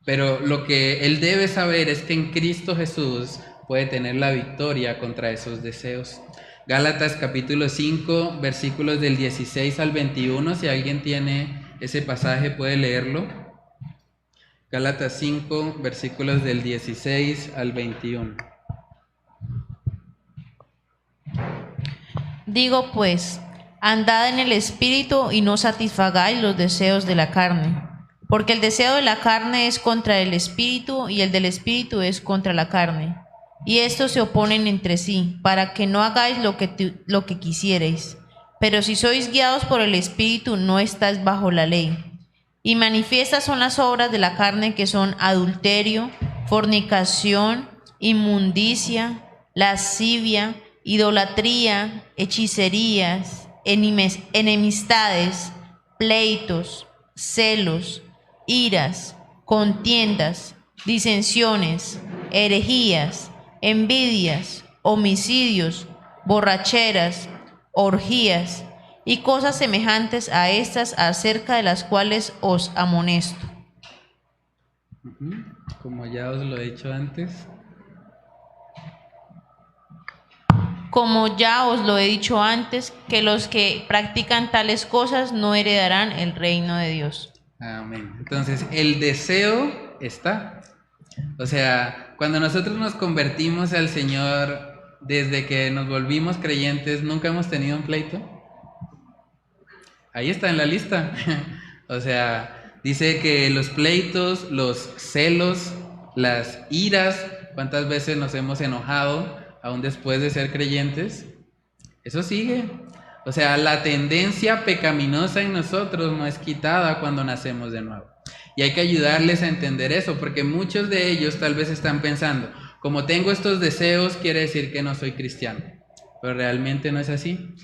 Pero lo que él debe saber es que en Cristo Jesús puede tener la victoria contra esos deseos. Gálatas capítulo 5, versículos del 16 al 21, si alguien tiene ese pasaje puede leerlo. Gálatas 5, versículos del 16 al 21. Digo pues, andad en el Espíritu y no satisfagáis los deseos de la carne. Porque el deseo de la carne es contra el Espíritu y el del Espíritu es contra la carne. Y estos se oponen entre sí, para que no hagáis lo que quisierais. Pero si sois guiados por el Espíritu, no estáis bajo la ley. Y manifiestas son las obras de la carne, que son adulterio, fornicación, inmundicia, lascivia, idolatría, hechicerías, enemistades, pleitos, celos, iras, contiendas, disensiones, herejías, envidias, homicidios, borracheras, orgías y cosas semejantes a estas, acerca de las cuales os amonesto. Como ya os lo he dicho antes. como ya os lo he dicho antes, que los que practican tales cosas no heredarán el reino de Dios. Amén. Entonces, el deseo está. O sea, cuando nosotros nos convertimos al Señor, desde que nos volvimos creyentes, ¿nunca hemos tenido un pleito? Ahí está en la lista. O sea, dice que los pleitos, los celos, las iras, ¿cuántas veces nos hemos enojado aún después de ser creyentes? Eso sigue. O sea, la tendencia pecaminosa en nosotros no es quitada cuando nacemos de nuevo. Y hay que ayudarles a entender eso, porque muchos de ellos tal vez están pensando, como tengo estos deseos, quiere decir que no soy cristiano. Pero realmente no es así.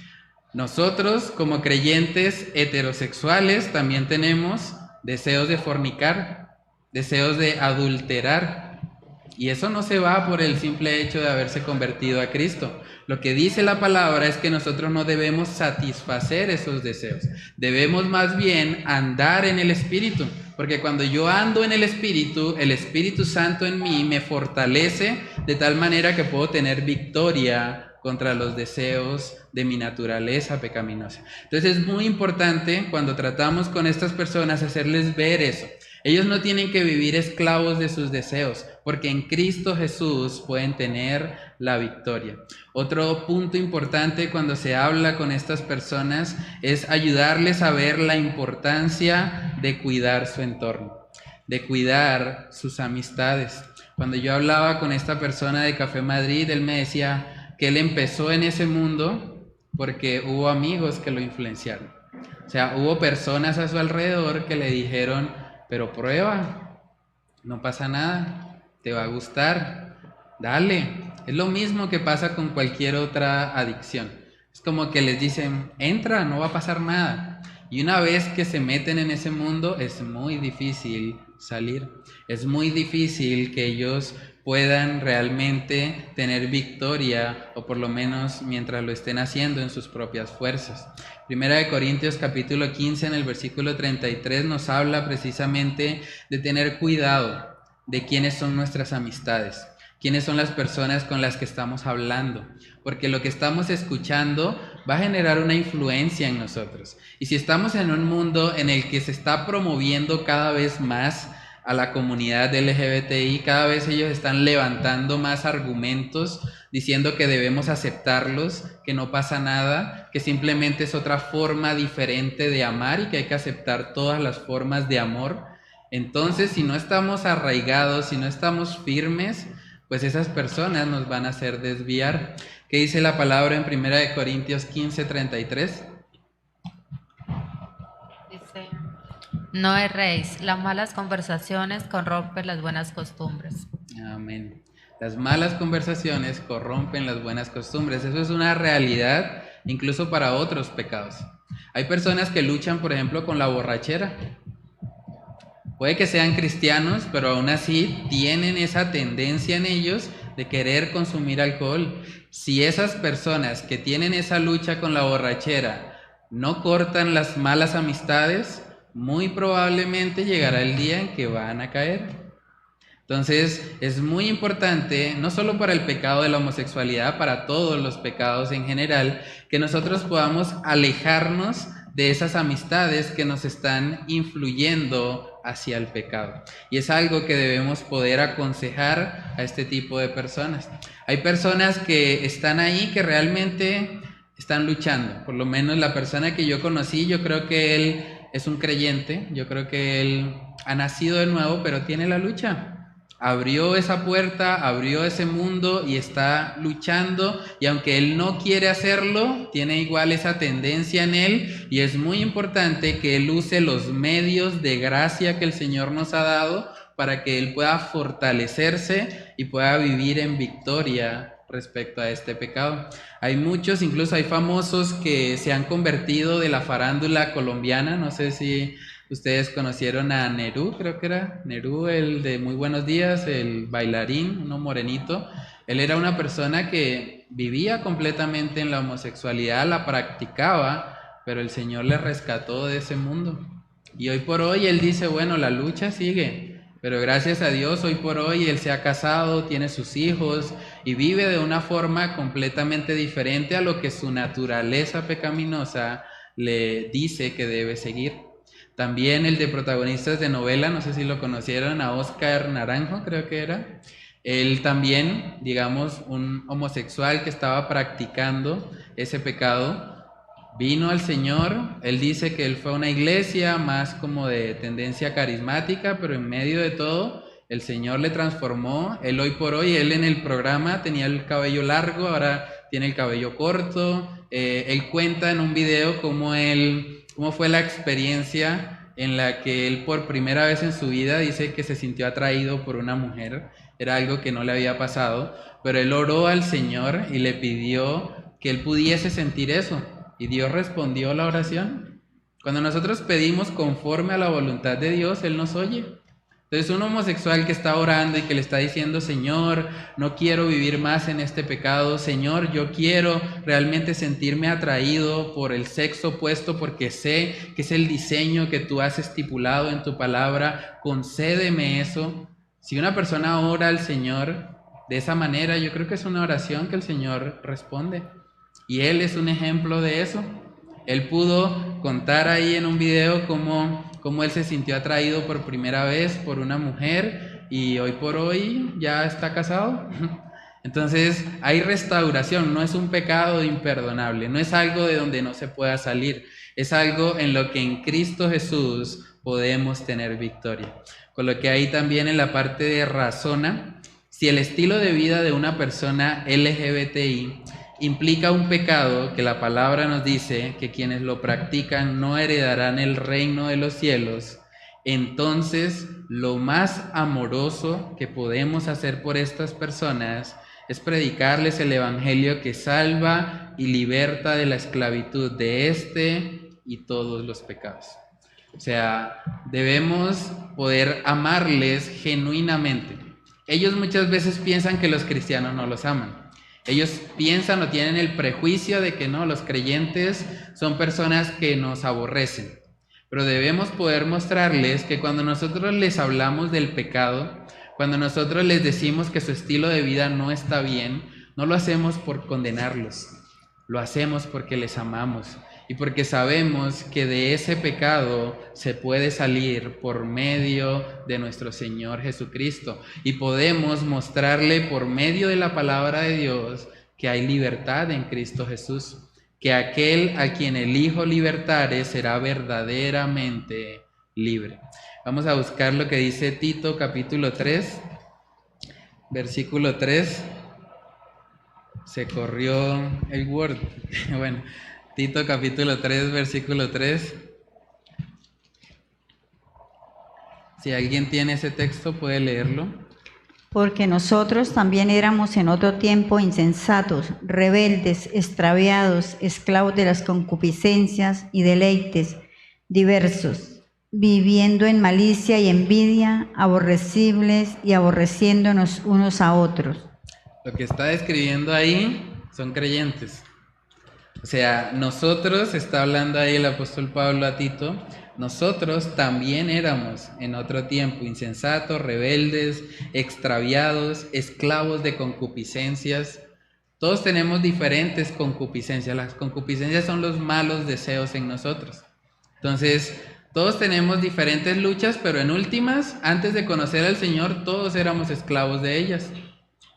Nosotros, como creyentes heterosexuales, también tenemos deseos de fornicar, deseos de adulterar. Y eso no se va por el simple hecho de haberse convertido a Cristo. Lo que dice la palabra es que nosotros no debemos satisfacer esos deseos. Debemos más bien andar en el Espíritu. Porque cuando yo ando en el Espíritu Santo en mí me fortalece de tal manera que puedo tener victoria contra los deseos de mi naturaleza pecaminosa. Entonces es muy importante cuando tratamos con estas personas hacerles ver eso. Ellos no tienen que vivir esclavos de sus deseos, porque en Cristo Jesús pueden tener la victoria. Otro punto importante cuando se habla con estas personas es ayudarles a ver la importancia de cuidar su entorno, de cuidar sus amistades. Cuando yo hablaba con esta persona de Café Madrid, él me decía que él empezó en ese mundo porque hubo amigos que lo influenciaron. O sea, hubo personas a su alrededor que le dijeron, pero prueba, no pasa nada, te va a gustar, dale. Es lo mismo que pasa con cualquier otra adicción. Es como que les dicen, entra, no va a pasar nada. Y una vez que se meten en ese mundo, es muy difícil salir. Es muy difícil que ellos puedan realmente tener victoria, o por lo menos mientras lo estén haciendo en sus propias fuerzas. Primera de Corintios capítulo 15 en el versículo 33 nos habla precisamente de tener cuidado de quiénes son nuestras amistades, quiénes son las personas con las que estamos hablando, porque lo que estamos escuchando va a generar una influencia en nosotros. Y si estamos en un mundo en el que se está promoviendo cada vez más a la comunidad LGBTI, cada vez ellos están levantando más argumentos diciendo que debemos aceptarlos, que no pasa nada, que simplemente es otra forma diferente de amar y que hay que aceptar todas las formas de amor. Entonces, si no estamos arraigados, si no estamos firmes, pues esas personas nos van a hacer desviar. ¿Qué dice la palabra en 1 Corintios 15:33? Dice, no erréis, las malas conversaciones corrompen las buenas costumbres. Amén. Las malas conversaciones corrompen las buenas costumbres. Eso es una realidad incluso para otros pecados. Hay personas que luchan, por ejemplo, con la borrachera. Puede que sean cristianos, pero aún así tienen esa tendencia en ellos de querer consumir alcohol. Si esas personas que tienen esa lucha con la borrachera no cortan las malas amistades, muy probablemente llegará el día en que van a caer. Entonces es muy importante, no solo para el pecado de la homosexualidad, para todos los pecados en general, que nosotros podamos alejarnos de esas amistades que nos están influyendo hacia el pecado. Y es algo que debemos poder aconsejar a este tipo de personas. Hay personas que están ahí que realmente están luchando. Por lo menos la persona que yo conocí, yo creo que él es un creyente, yo creo que él ha nacido de nuevo, pero tiene la lucha. Abrió esa puerta, abrió ese mundo y está luchando, y aunque él no quiere hacerlo, tiene igual esa tendencia en él, y es muy importante que él use los medios de gracia que el Señor nos ha dado para que él pueda fortalecerse y pueda vivir en victoria respecto a este pecado. Hay muchos, incluso hay famosos que se han convertido de la farándula colombiana. No sé si ustedes conocieron a Nerú, creo que era Nerú, el de Muy Buenos Días, el bailarín, uno morenito. Él era una persona que vivía completamente en la homosexualidad, la practicaba, pero el Señor le rescató de ese mundo. Y hoy por hoy él dice, bueno, la lucha sigue, Pero gracias a Dios, hoy por hoy, él se ha casado, tiene sus hijos y vive de una forma completamente diferente a lo que su naturaleza pecaminosa le dice que debe seguir. También el de protagonistas de novela, no sé si lo conocieron, a Oscar Naranjo, creo que era. Él también, digamos, un homosexual que estaba practicando ese pecado, vino al Señor. Él dice que él fue a una iglesia más como de tendencia carismática, pero en medio de todo, el Señor le transformó. Él hoy por hoy, él en el programa tenía el cabello largo, ahora tiene el cabello corto. Él cuenta en un video cómo fue la experiencia en la que él por primera vez en su vida dice que se sintió atraído por una mujer. Era algo que no le había pasado, pero él oró al Señor y le pidió que él pudiese sentir eso. Y Dios respondió la oración. Cuando nosotros pedimos conforme a la voluntad de Dios, Él nos oye. Entonces un homosexual que está orando y que le está diciendo, Señor, no quiero vivir más en este pecado. Señor, yo quiero realmente sentirme atraído por el sexo opuesto porque sé que es el diseño que tú has estipulado en tu palabra. Concédeme eso. Si una persona ora al Señor de esa manera, yo creo que es una oración que el Señor responde. Y él es un ejemplo de eso. Él pudo contar ahí en un video cómo él se sintió atraído por primera vez por una mujer y hoy por hoy ya está casado. Entonces hay restauración, no es un pecado imperdonable, no es algo de donde no se pueda salir, es algo en lo que en Cristo Jesús podemos tener victoria. Con lo que ahí también en la parte de razona, si el estilo de vida de una persona LGBTI implica un pecado que la palabra nos dice que quienes lo practican no heredarán el reino de los cielos, entonces lo más amoroso que podemos hacer por estas personas es predicarles el evangelio que salva y liberta de la esclavitud de este y todos los pecados. O sea, debemos poder amarles genuinamente. Ellos muchas veces piensan que los cristianos no los aman. Ellos piensan o tienen el prejuicio de que no, los creyentes son personas que nos aborrecen. Pero debemos poder mostrarles que cuando nosotros les hablamos del pecado, cuando nosotros les decimos que su estilo de vida no está bien, no lo hacemos por condenarlos, lo hacemos porque les amamos y porque sabemos que de ese pecado se puede salir por medio de nuestro Señor Jesucristo y podemos mostrarle por medio de la palabra de Dios que hay libertad en Cristo Jesús, que aquel a quien el Hijo libertare será verdaderamente libre. Vamos a buscar lo que dice Tito capítulo 3, versículo 3. Se corrió el Word. Bueno, Tito capítulo 3, versículo 3. Si alguien tiene ese texto, puede leerlo. Porque nosotros también éramos en otro tiempo insensatos, rebeldes, extraviados, esclavos de las concupiscencias y deleites diversos, viviendo en malicia y envidia, aborrecibles y aborreciéndonos unos a otros. Lo que está describiendo ahí son creyentes. O sea, nosotros, está hablando ahí el apóstol Pablo a Tito, nosotros también éramos en otro tiempo insensatos, rebeldes, extraviados, esclavos de concupiscencias. Todos tenemos diferentes concupiscencias. Las concupiscencias son los malos deseos en nosotros. Entonces, todos tenemos diferentes luchas, pero en últimas, antes de conocer al Señor, todos éramos esclavos de ellas.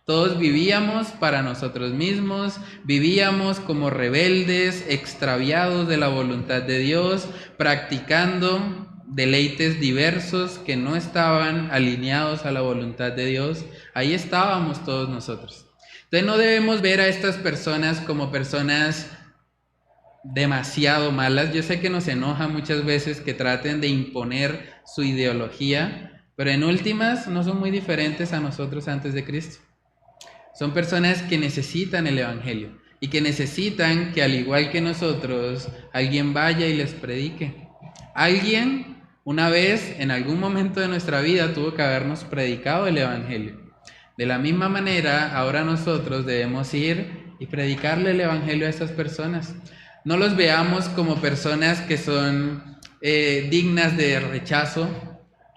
Todos vivíamos para nosotros mismos, vivíamos como rebeldes, extraviados de la voluntad de Dios, practicando deleites diversos que no estaban alineados a la voluntad de Dios. Ahí estábamos todos nosotros. Entonces no debemos ver a estas personas como personas demasiado malas. Yo sé que nos enoja muchas veces que traten de imponer su ideología, pero en últimas no son muy diferentes a nosotros antes de Cristo. Son personas que necesitan el evangelio y que necesitan que al igual que nosotros alguien vaya y les predique. Alguien una vez en algún momento de nuestra vida tuvo que habernos predicado el evangelio. De la misma manera ahora nosotros debemos ir y predicarle el evangelio a esas personas. No los veamos como personas que son dignas de rechazo.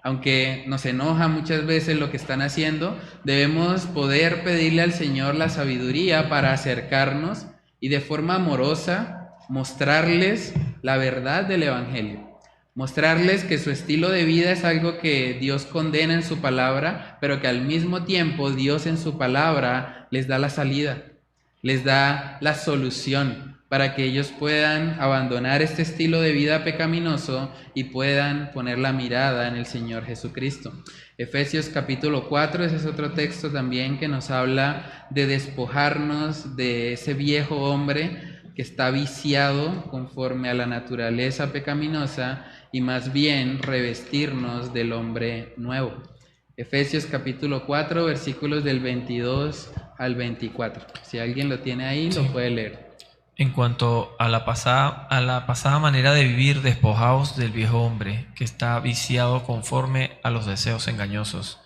aunque nos enoja muchas veces lo que están haciendo, debemos poder pedirle al Señor la sabiduría para acercarnos y de forma amorosa mostrarles la verdad del Evangelio. Mostrarles que su estilo de vida es algo que Dios condena en su palabra, pero que al mismo tiempo Dios en su palabra les da la salida, les da la solución para que ellos puedan abandonar este estilo de vida pecaminoso y puedan poner la mirada en el Señor Jesucristo. Efesios capítulo 4, ese es otro texto también que nos habla de despojarnos de ese viejo hombre que está viciado conforme a la naturaleza pecaminosa y más bien revestirnos del hombre nuevo. Efesios capítulo 4, versículos del 22 al 24. Si alguien lo tiene ahí, lo puede leer. En cuanto a la pasada manera de vivir, despojaos del viejo hombre, que está viciado conforme a los deseos engañosos,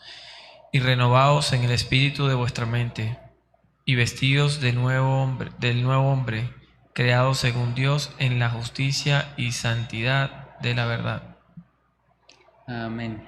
y renovaos en el espíritu de vuestra mente, y vestidos del nuevo hombre, creado según Dios en la justicia y santidad de la verdad. Amén.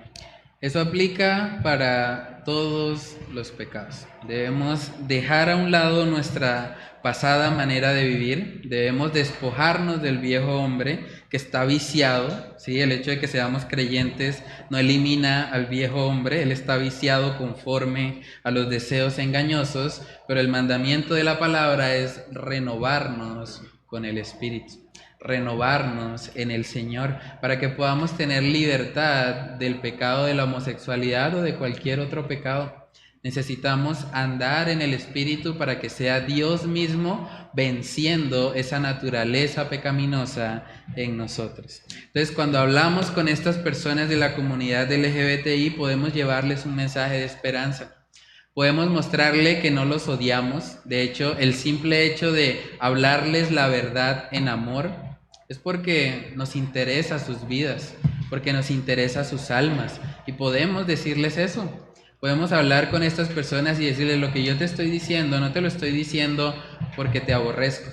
Eso aplica para todos los pecados. Debemos dejar a un lado nuestra pasada manera de vivir, debemos despojarnos del viejo hombre que está viciado, ¿sí? El hecho de que seamos creyentes no elimina al viejo hombre, él está viciado conforme a los deseos engañosos, pero el mandamiento de la palabra es renovarnos con el Espíritu, renovarnos en el Señor, para que podamos tener libertad del pecado de la homosexualidad o de cualquier otro pecado. Necesitamos andar en el Espíritu para que sea Dios mismo venciendo esa naturaleza pecaminosa en nosotros. Entonces, cuando hablamos con estas personas de la comunidad LGBTI, podemos llevarles un mensaje de esperanza. Podemos mostrarle que no los odiamos. De hecho, el simple hecho de hablarles la verdad en amor es porque nos interesa sus vidas, porque nos interesa sus almas. Y podemos decirles eso. Podemos hablar con estas personas y decirles: lo que yo te estoy diciendo, no te lo estoy diciendo porque te aborrezco,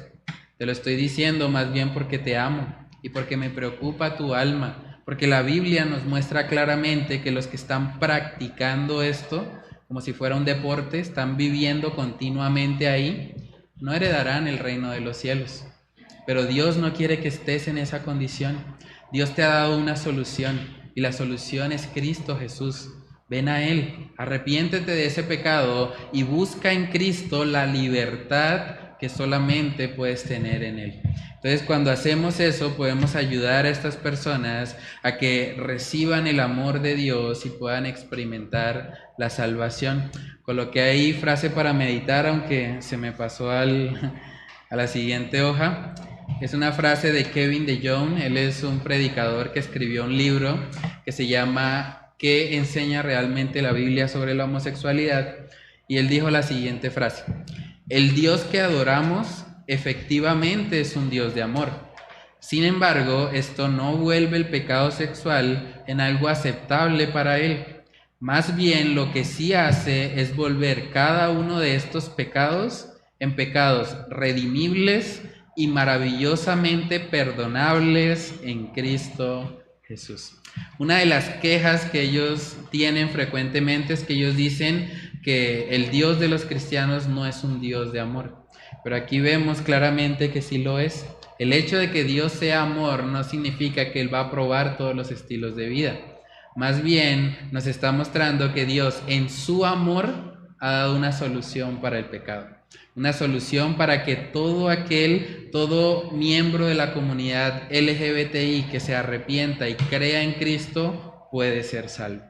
te lo estoy diciendo más bien porque te amo y porque me preocupa tu alma, porque la Biblia nos muestra claramente que los que están practicando esto, como si fuera un deporte, están viviendo continuamente ahí, no heredarán el reino de los cielos. Pero Dios no quiere que estés en esa condición. Dios te ha dado una solución y la solución es Cristo Jesús. Ven a Él, arrepiéntete de ese pecado y busca en Cristo la libertad que solamente puedes tener en Él. Entonces, cuando hacemos eso, podemos ayudar a estas personas a que reciban el amor de Dios y puedan experimentar la salvación. Coloqué ahí frase para meditar, aunque se me pasó a la siguiente hoja. Es una frase de Kevin DeYoung. Él es un predicador que escribió un libro que se llama ¿Qué enseña realmente la Biblia sobre la homosexualidad? Y él dijo la siguiente frase: el Dios que adoramos efectivamente es un Dios de amor. Sin embargo, esto no vuelve el pecado sexual en algo aceptable para Él. Más bien, lo que sí hace es volver cada uno de estos pecados en pecados redimibles y maravillosamente perdonables en Cristo Jesús. Una de las quejas que ellos tienen frecuentemente es que ellos dicen que el Dios de los cristianos no es un Dios de amor. Pero aquí vemos claramente que sí lo es. El hecho de que Dios sea amor no significa que Él va a aprobar todos los estilos de vida. Más bien nos está mostrando que Dios en su amor ha dado una solución para el pecado. Una solución para que todo miembro de la comunidad LGBTI que se arrepienta y crea en Cristo puede ser salvo.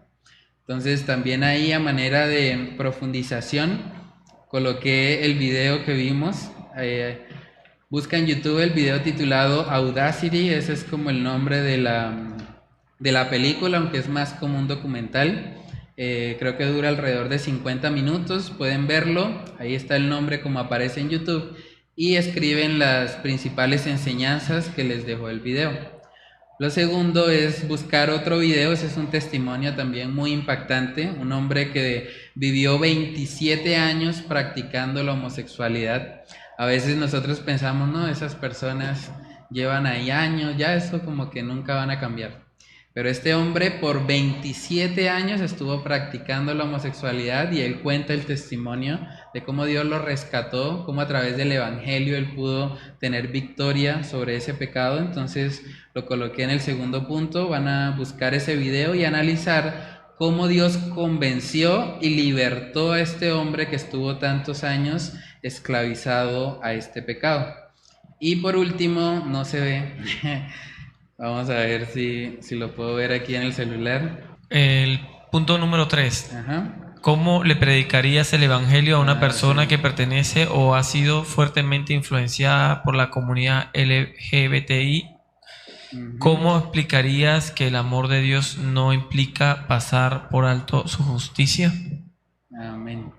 Entonces también ahí, a manera de profundización, coloqué el video que vimos. Busca en YouTube el video titulado Audacity, ese es como el nombre de la película, aunque es más como un documental. Creo que dura alrededor de 50 minutos, pueden verlo, ahí está el nombre como aparece en YouTube, y escriben las principales enseñanzas que les dejó el video. Lo segundo es buscar otro video, ese es un testimonio también muy impactante, un hombre que vivió 27 años practicando la homosexualidad. A veces nosotros pensamos, no, esas personas llevan ahí años, ya eso como que nunca van a cambiar. Pero este hombre por 27 años estuvo practicando la homosexualidad y él cuenta el testimonio de cómo Dios lo rescató, cómo a través del evangelio él pudo tener victoria sobre ese pecado. Entonces lo coloqué en el segundo punto. Van a buscar ese video y analizar cómo Dios convenció y libertó a este hombre que estuvo tantos años esclavizado a este pecado. Y por último, no se ve, vamos a ver si lo puedo ver aquí en el celular. El punto número 3. Ajá. ¿Cómo le predicarías el evangelio a una persona que pertenece o ha sido fuertemente influenciada por la comunidad LGBTI? ¿Cómo explicarías que el amor de Dios no implica pasar por alto su justicia? Amén.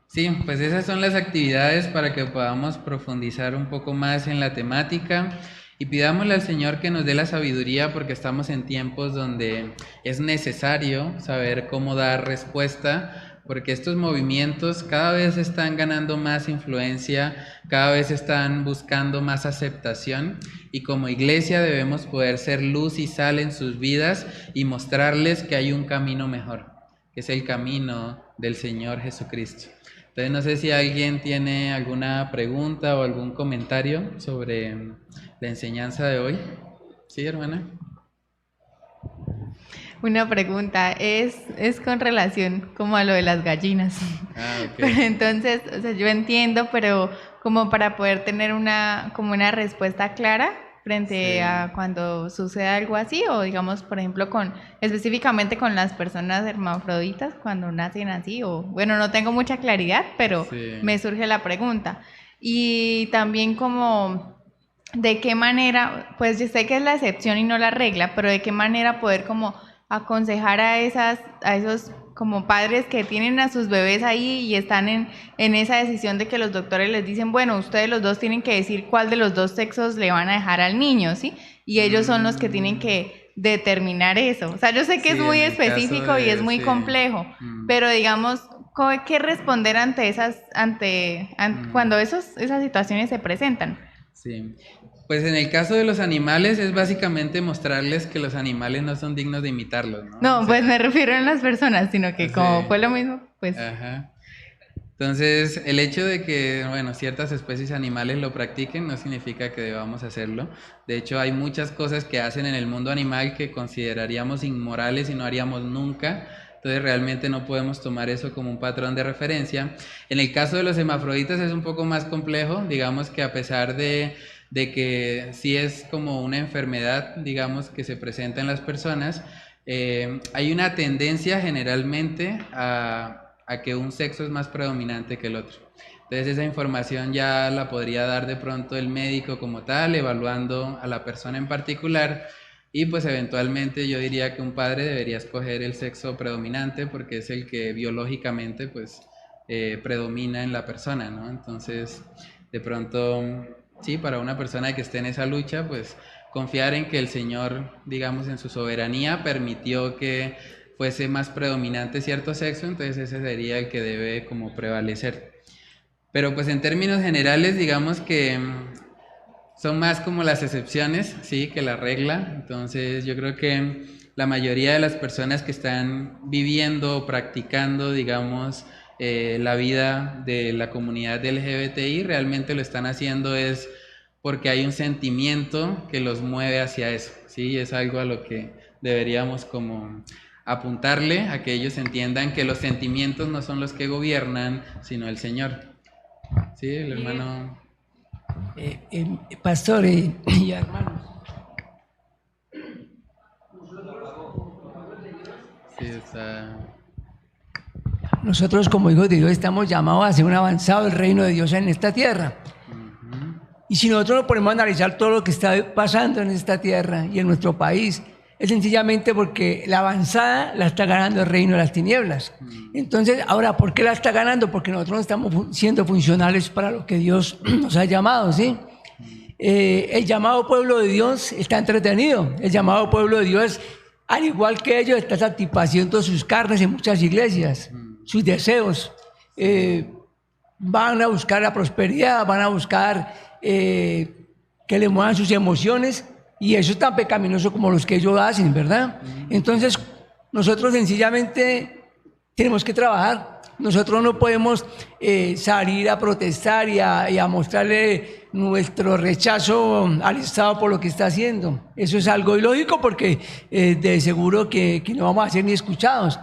Sí, pues esas son las actividades para que podamos profundizar un poco más en la temática y pidámosle al Señor que nos dé la sabiduría, porque estamos en tiempos donde es necesario saber cómo dar respuesta, porque estos movimientos cada vez están ganando más influencia, cada vez están buscando más aceptación, y como iglesia debemos poder ser luz y sal en sus vidas y mostrarles que hay un camino mejor, que es el camino del Señor Jesucristo. Entonces no sé si alguien tiene alguna pregunta o algún comentario sobre la enseñanza de hoy. ¿Sí, hermana? Una pregunta, es con relación como a lo de las gallinas. Ah, ok. Pero entonces, o sea, yo entiendo, pero como para poder tener una respuesta clara frente a cuando sucede algo así, o digamos, por ejemplo, específicamente con las personas hermafroditas cuando nacen así, o bueno, no tengo mucha claridad, pero me surge la pregunta. Y también como, ¿de qué manera, pues yo sé que es la excepción y no la regla, pero de qué manera poder como aconsejar a esos como padres que tienen a sus bebés ahí y están en esa decisión de que los doctores les dicen, bueno, ustedes los dos tienen que decir cuál de los dos sexos le van a dejar al niño, ¿sí? Y ellos son los que tienen que determinar eso. O sea, yo sé que es muy específico y es muy complejo, pero digamos, ¿qué responder ante cuando esas situaciones se presentan? Sí. Pues en el caso de los animales es básicamente mostrarles que los animales no son dignos de imitarlos, ¿no? No, pues me refiero a las personas, sino que como fue lo mismo, pues... Ajá. Entonces, el hecho de que, bueno, ciertas especies animales lo practiquen no significa que debamos hacerlo. De hecho, hay muchas cosas que hacen en el mundo animal que consideraríamos inmorales y no haríamos nunca. Entonces, realmente no podemos tomar eso como un patrón de referencia. En el caso de los hermafroditas es un poco más complejo. Digamos que a pesar de que sí es como una enfermedad, digamos, que se presenta en las personas, hay una tendencia generalmente a que un sexo es más predominante que el otro. Entonces esa información ya la podría dar de pronto el médico como tal, evaluando a la persona en particular, y pues eventualmente yo diría que un padre debería escoger el sexo predominante porque es el que biológicamente pues predomina en la persona, ¿no? Entonces de pronto... Sí, para una persona que esté en esa lucha, pues confiar en que el Señor, digamos, en su soberanía permitió que fuese más predominante cierto sexo, entonces ese sería el que debe como prevalecer. Pero pues en términos generales, digamos que son más como las excepciones, sí, que la regla. Entonces yo creo que la mayoría de las personas que están viviendo o practicando, digamos, la vida de la comunidad LGBTI realmente lo están haciendo es porque hay un sentimiento que los mueve hacia eso, ¿sí? Es algo a lo que deberíamos como apuntarle, a que ellos entiendan que los sentimientos no son los que gobiernan, sino el Señor. ¿Sí? El hermano... pastor y hermanos. Sí, está... Nosotros como hijos de Dios estamos llamados a ser un avanzado del reino de Dios en esta tierra. Y si nosotros nos ponemos a analizar todo lo que está pasando en esta tierra y en nuestro país, es sencillamente porque la avanzada la está ganando el reino de las tinieblas. Entonces, ahora, ¿por qué la está ganando? Porque nosotros no estamos siendo funcionales para lo que Dios nos ha llamado, ¿sí? El llamado pueblo de Dios está entretenido. El llamado pueblo de Dios, al igual que ellos, está satisfaciendo sus carnes en muchas iglesias, sus deseos. Van a buscar la prosperidad, van a buscar que le muevan sus emociones, y eso es tan pecaminoso como los que ellos hacen, ¿verdad? Entonces, nosotros sencillamente tenemos que trabajar. Nosotros no podemos salir a protestar y a mostrarle nuestro rechazo al Estado por lo que está haciendo. Eso es algo ilógico porque de seguro que no vamos a ser ni escuchados.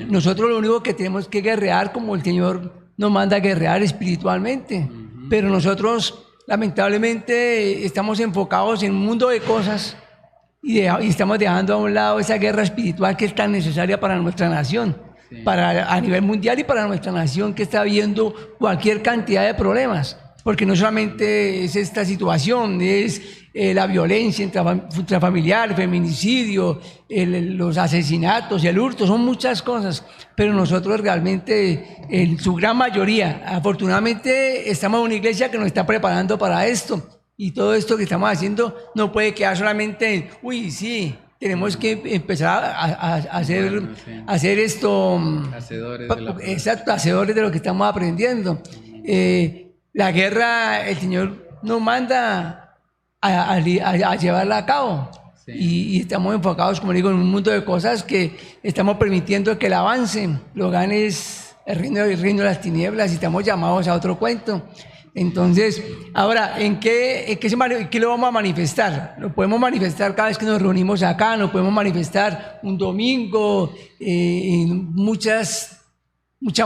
Nosotros lo único que tenemos que guerrear, como el Señor nos manda a guerrear espiritualmente. Pero nosotros, lamentablemente, estamos enfocados en un mundo de cosas y estamos dejando a un lado esa guerra espiritual que es tan necesaria para nuestra nación. A nivel mundial y para nuestra nación, que está viendo cualquier cantidad de problemas, porque no solamente es esta situación, es la violencia intrafamiliar, feminicidio, los asesinatos y el hurto, son muchas cosas, pero nosotros realmente, en su gran mayoría, afortunadamente estamos en una iglesia que nos está preparando para esto, y todo esto que estamos haciendo no puede quedar solamente en, uy, sí, tenemos que empezar a hacer esto, hacedores de lo que estamos aprendiendo. La guerra, el Señor nos manda a llevarla a cabo. Y estamos enfocados, como digo, en un mundo de cosas que estamos permitiendo que el avance lo gane el reino de las tinieblas, y estamos llamados a otro cuento. Entonces, ahora, ¿en qué lo vamos a manifestar? Lo podemos manifestar cada vez que nos reunimos acá, lo podemos manifestar un domingo, en muchas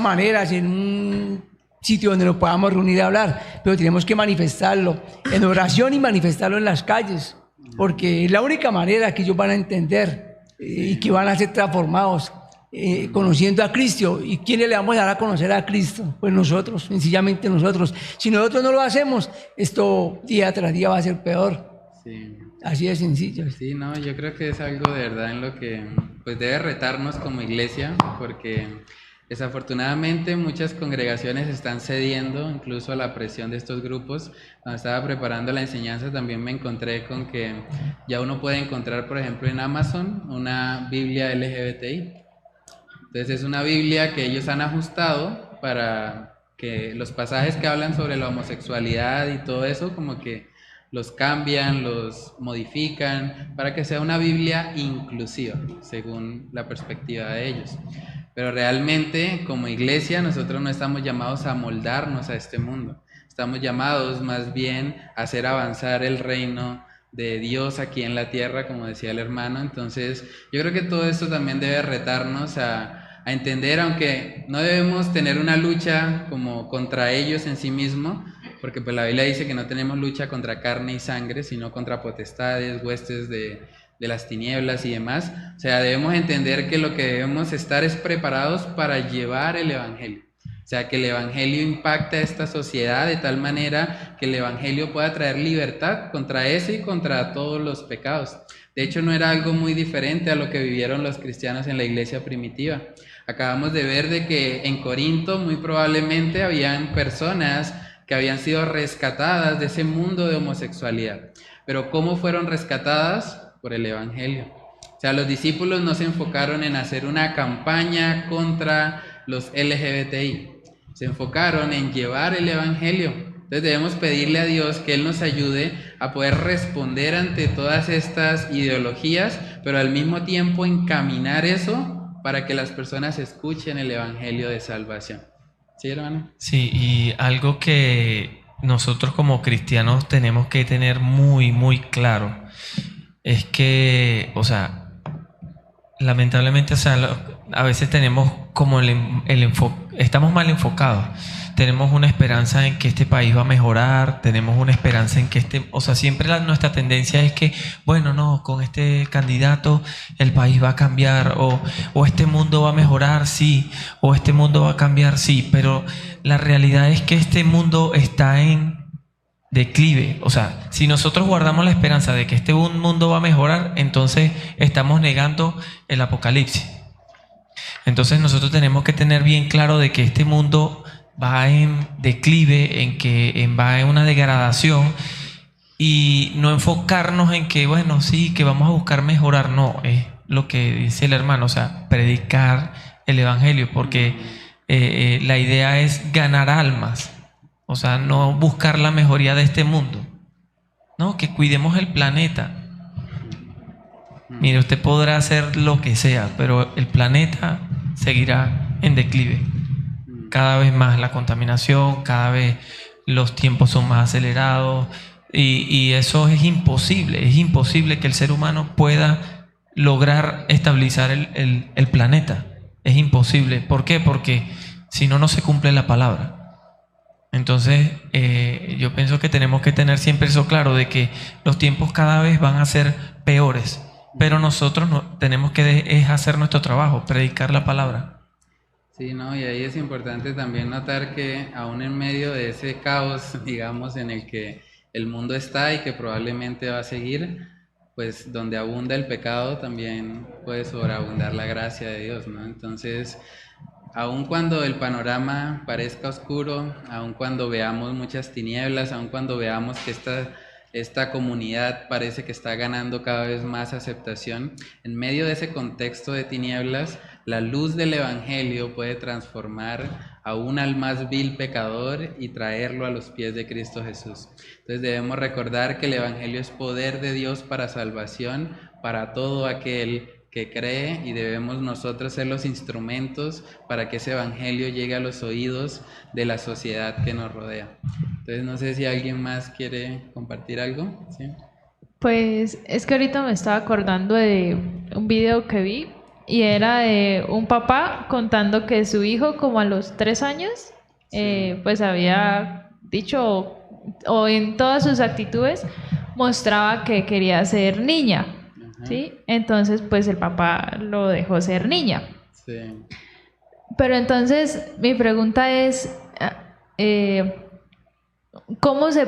maneras, en un sitio donde nos podamos reunir a hablar, pero tenemos que manifestarlo en oración y manifestarlo en las calles, porque es la única manera que ellos van a entender y que van a ser transformados. Conociendo a Cristo. ¿Y quiénes le vamos a dar a conocer a Cristo? Pues nosotros, sencillamente nosotros. Si nosotros no lo hacemos, esto día tras día va a ser peor. Sí. Así de sencillo. Sí, no, yo creo que es algo de verdad en lo que pues debe retarnos como iglesia, porque desafortunadamente muchas congregaciones están cediendo incluso a la presión de estos grupos. Cuando estaba preparando la enseñanza también me encontré con que ya uno puede encontrar, por ejemplo, en Amazon una Biblia LGBTI. Entonces es una Biblia que ellos han ajustado para que los pasajes que hablan sobre la homosexualidad y todo eso, como que los cambian, los modifican, para que sea una Biblia inclusiva, según la perspectiva de ellos. Pero realmente, como iglesia, nosotros no estamos llamados a moldarnos a este mundo. Estamos llamados más bien a hacer avanzar el reino de Dios aquí en la tierra, como decía el hermano. Entonces yo creo que todo esto también debe retarnos a entender, aunque no debemos tener una lucha como contra ellos en sí mismo, porque pues la Biblia dice que no tenemos lucha contra carne y sangre, sino contra potestades, huestes de las tinieblas y demás. O sea, debemos entender que lo que debemos estar es preparados para llevar el evangelio. O sea, que el evangelio impacta a esta sociedad de tal manera que el evangelio pueda traer libertad contra ese y contra todos los pecados. De hecho, no era algo muy diferente a lo que vivieron los cristianos en la iglesia primitiva. Acabamos de ver de que en Corinto muy probablemente habían personas que habían sido rescatadas de ese mundo de homosexualidad. Pero ¿cómo fueron rescatadas? Por el evangelio. O sea, los discípulos no se enfocaron en hacer una campaña contra los LGBTI. Se enfocaron en llevar el evangelio. Entonces debemos pedirle a Dios que Él nos ayude a poder responder ante todas estas ideologías, pero al mismo tiempo encaminar eso para que las personas escuchen el evangelio de salvación. ¿Sí, hermano? Sí, y algo que nosotros como cristianos tenemos que tener muy, muy claro es que, o sea, lamentablemente, o sea, a veces tenemos como el enfoque, estamos mal enfocados. Tenemos una esperanza en que este país va a mejorar, tenemos una esperanza en que o sea, siempre nuestra tendencia es que, bueno, no, con este candidato el país va a cambiar, o este mundo va a mejorar, sí, o este mundo va a cambiar, sí, pero la realidad es que este mundo está en declive. O sea, si nosotros guardamos la esperanza de que este mundo va a mejorar, entonces estamos negando el apocalipsis. Entonces nosotros tenemos que tener bien claro de que este mundo va en declive, va en una degradación, y no enfocarnos en que, bueno, sí, que vamos a buscar mejorar. No, es lo que dice el hermano, o sea, predicar el evangelio, porque la idea es ganar almas, o sea, no buscar la mejoría de este mundo, no, que cuidemos el planeta, Mire, usted podrá hacer lo que sea, pero el planeta seguirá en declive. Cada vez más la contaminación, cada vez los tiempos son más acelerados y eso es imposible que el ser humano pueda lograr estabilizar el planeta. Es imposible. ¿Por qué? Porque si no, no se cumple la palabra. Entonces, yo pienso que tenemos que tener siempre eso claro, de que los tiempos cada vez van a ser peores, pero nosotros tenemos que hacer nuestro trabajo, predicar la palabra. Sí, no, y ahí es importante también notar que aún en medio de ese caos, digamos, en el que el mundo está y que probablemente va a seguir, pues donde abunda el pecado también puede sobreabundar la gracia de Dios, ¿no? Entonces, aun cuando el panorama parezca oscuro, aun cuando veamos muchas tinieblas, aun cuando veamos que esta comunidad parece que está ganando cada vez más aceptación, en medio de ese contexto de tinieblas, la luz del Evangelio puede transformar aún al más vil pecador y traerlo a los pies de Cristo Jesús. Entonces debemos recordar que el Evangelio es poder de Dios para salvación, para todo aquel que cree, y debemos nosotros ser los instrumentos para que ese Evangelio llegue a los oídos de la sociedad que nos rodea. Entonces no sé si alguien más quiere compartir algo. ¿Sí? Pues es que ahorita me estaba acordando de un video que vi y era de un papá contando que su hijo como a los 3 años pues había dicho o en todas sus actitudes mostraba que quería ser niña. ¿Sí? Entonces pues el papá lo dejó ser niña. Sí. Pero entonces mi pregunta es ¿cómo se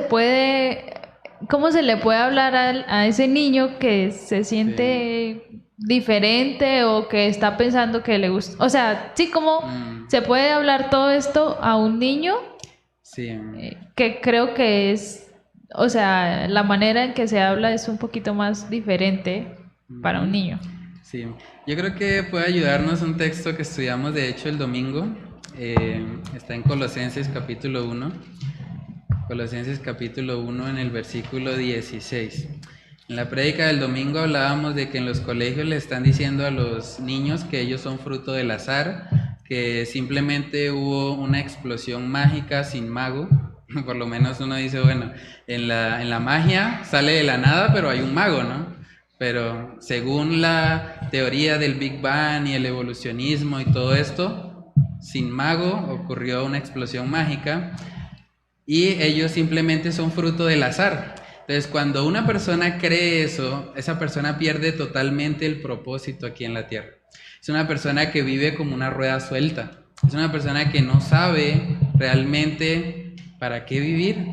le puede hablar a ese niño que se siente diferente o que está pensando que le gusta? O sea, sí, ¿cómo se puede hablar todo esto a un niño? Sí. Que creo que es, o sea, la manera en que se habla es un poquito más diferente para un niño. Sí, yo creo que puede ayudarnos un texto que estudiamos de hecho el domingo, está en Colosenses capítulo 1, Colosenses capítulo 1 en el versículo 16. En la prédica del domingo hablábamos de que en los colegios le están diciendo a los niños que ellos son fruto del azar, que simplemente hubo una explosión mágica sin mago. Por lo menos uno dice, bueno, en la magia sale de la nada, pero hay un mago, ¿no? Pero según la teoría del Big Bang y el evolucionismo y todo esto, sin mago ocurrió una explosión mágica y ellos simplemente son fruto del azar. Entonces, cuando una persona cree eso, esa persona pierde totalmente el propósito aquí en la tierra. Es una persona que vive como una rueda suelta. Es una persona que no sabe realmente para qué vivir.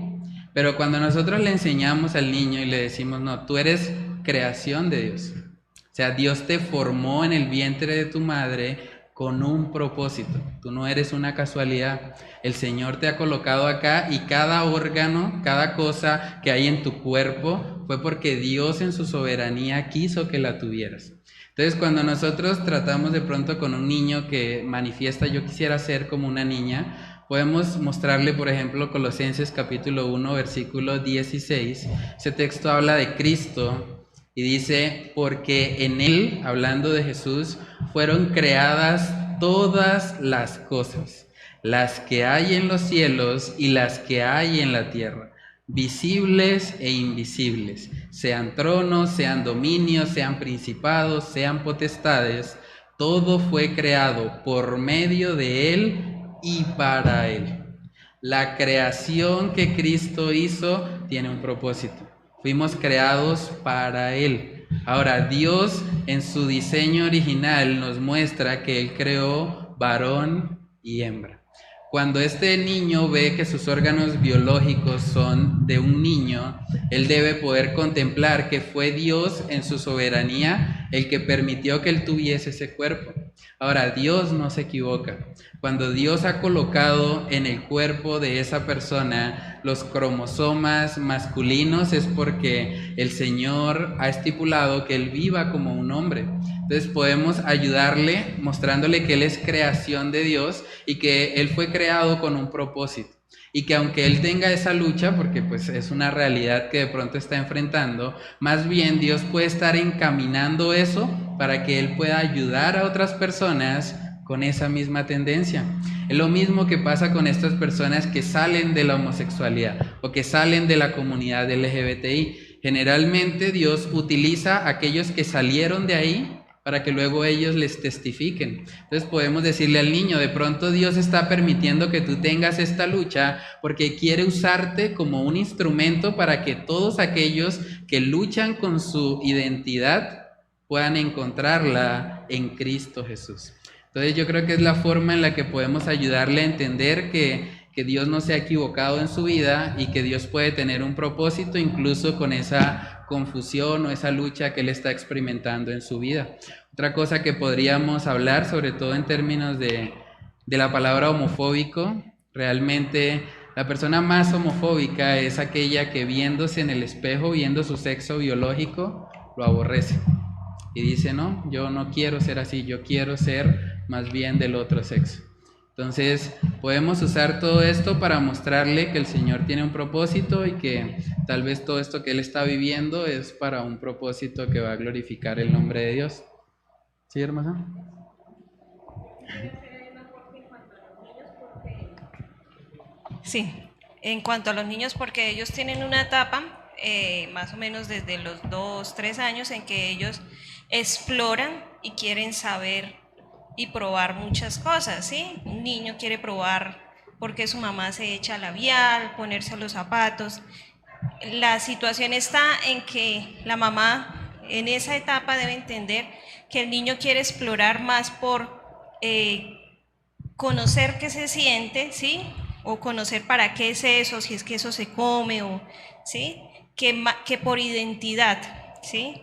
Pero cuando nosotros le enseñamos al niño y le decimos, no, tú eres creación de Dios. O sea, Dios te formó en el vientre de tu madre con un propósito. Tú no eres una casualidad. El Señor te ha colocado acá y cada órgano, cada cosa que hay en tu cuerpo fue porque Dios en su soberanía quiso que la tuvieras. Entonces, cuando nosotros tratamos de pronto con un niño que manifiesta yo quisiera ser como una niña, podemos mostrarle, por ejemplo, Colosenses capítulo 1, versículo 16. Ese texto habla de Cristo y dice, porque en Él, hablando de Jesús, fueron creadas todas las cosas, las que hay en los cielos y las que hay en la tierra, visibles e invisibles, sean tronos, sean dominios, sean principados, sean potestades, todo fue creado por medio de Él y para Él. La creación que Cristo hizo tiene un propósito. Fuimos creados para Él. Ahora, Dios en su diseño original nos muestra que Él creó varón y hembra. Cuando este niño ve que sus órganos biológicos son de un niño, él debe poder contemplar que fue Dios en su soberanía el que permitió que él tuviese ese cuerpo. Ahora, Dios no se equivoca. Cuando Dios ha colocado en el cuerpo de esa persona los cromosomas masculinos es porque el Señor ha estipulado que él viva como un hombre. Entonces podemos ayudarle mostrándole que él es creación de Dios y que él fue creado con un propósito. y que aunque él tenga esa lucha, porque pues es una realidad que de pronto está enfrentando, más bien Dios puede estar encaminando eso para que él pueda ayudar a otras personas con esa misma tendencia. Es lo mismo que pasa con estas personas que salen de la homosexualidad o que salen de la comunidad LGBTI. Generalmente Dios utiliza a aquellos que salieron de ahí para que luego ellos les testifiquen. Entonces podemos decirle al niño, de pronto Dios está permitiendo que tú tengas esta lucha porque quiere usarte como un instrumento para que todos aquellos que luchan con su identidad puedan encontrarla en Cristo Jesús. Entonces yo creo que es la forma en la que podemos ayudarle a entender que Dios no se ha equivocado en su vida y que Dios puede tener un propósito incluso con esa confusión o esa lucha que él está experimentando en su vida. Otra cosa que podríamos hablar, sobre todo en términos de la palabra homofóbico, realmente la persona más homofóbica es aquella que viéndose en el espejo, viendo su sexo biológico, lo aborrece. Y dice, no, yo no quiero ser así, yo quiero ser más bien del otro sexo. Entonces, podemos usar todo esto para mostrarle que el Señor tiene un propósito y que tal vez todo esto que Él está viviendo es para un propósito que va a glorificar el nombre de Dios. ¿Sí, hermana? Sí, en cuanto a los niños, porque ellos tienen una etapa, más o menos desde los 2, 3 años, en que ellos exploran y quieren saber y probar muchas cosas, ¿sí? Un niño quiere probar por qué su mamá se echa labial, ponerse los zapatos. La situación está en que la mamá en esa etapa debe entender que el niño quiere explorar más por conocer qué se siente, ¿sí? O conocer para qué es eso, si es que eso se come, o, ¿sí? Que por identidad, ¿sí?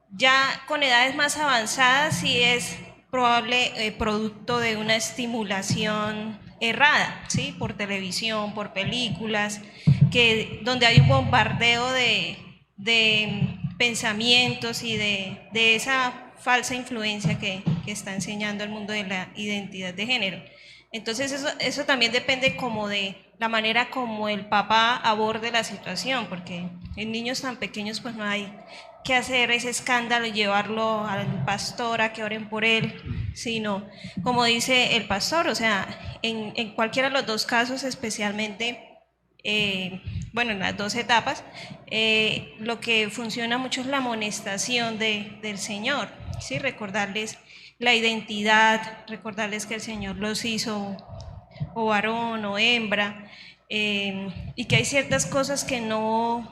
Ya con edades más avanzadas sí es probable producto de una estimulación errada, ¿sí? Por televisión, por películas, donde hay un bombardeo de pensamientos y de esa falsa influencia que está enseñando el mundo de la identidad de género. Entonces eso también depende como de la manera como el papá aborde la situación, porque en niños tan pequeños pues no hay que hacer ese escándalo y llevarlo al pastor a que oren por él, sino como dice el pastor, o sea, en cualquiera de los dos casos, especialmente, bueno, en las dos etapas, lo que funciona mucho es la amonestación del Señor, ¿sí? Recordarles la identidad, recordarles que el Señor los hizo o varón o hembra, y que hay ciertas cosas que no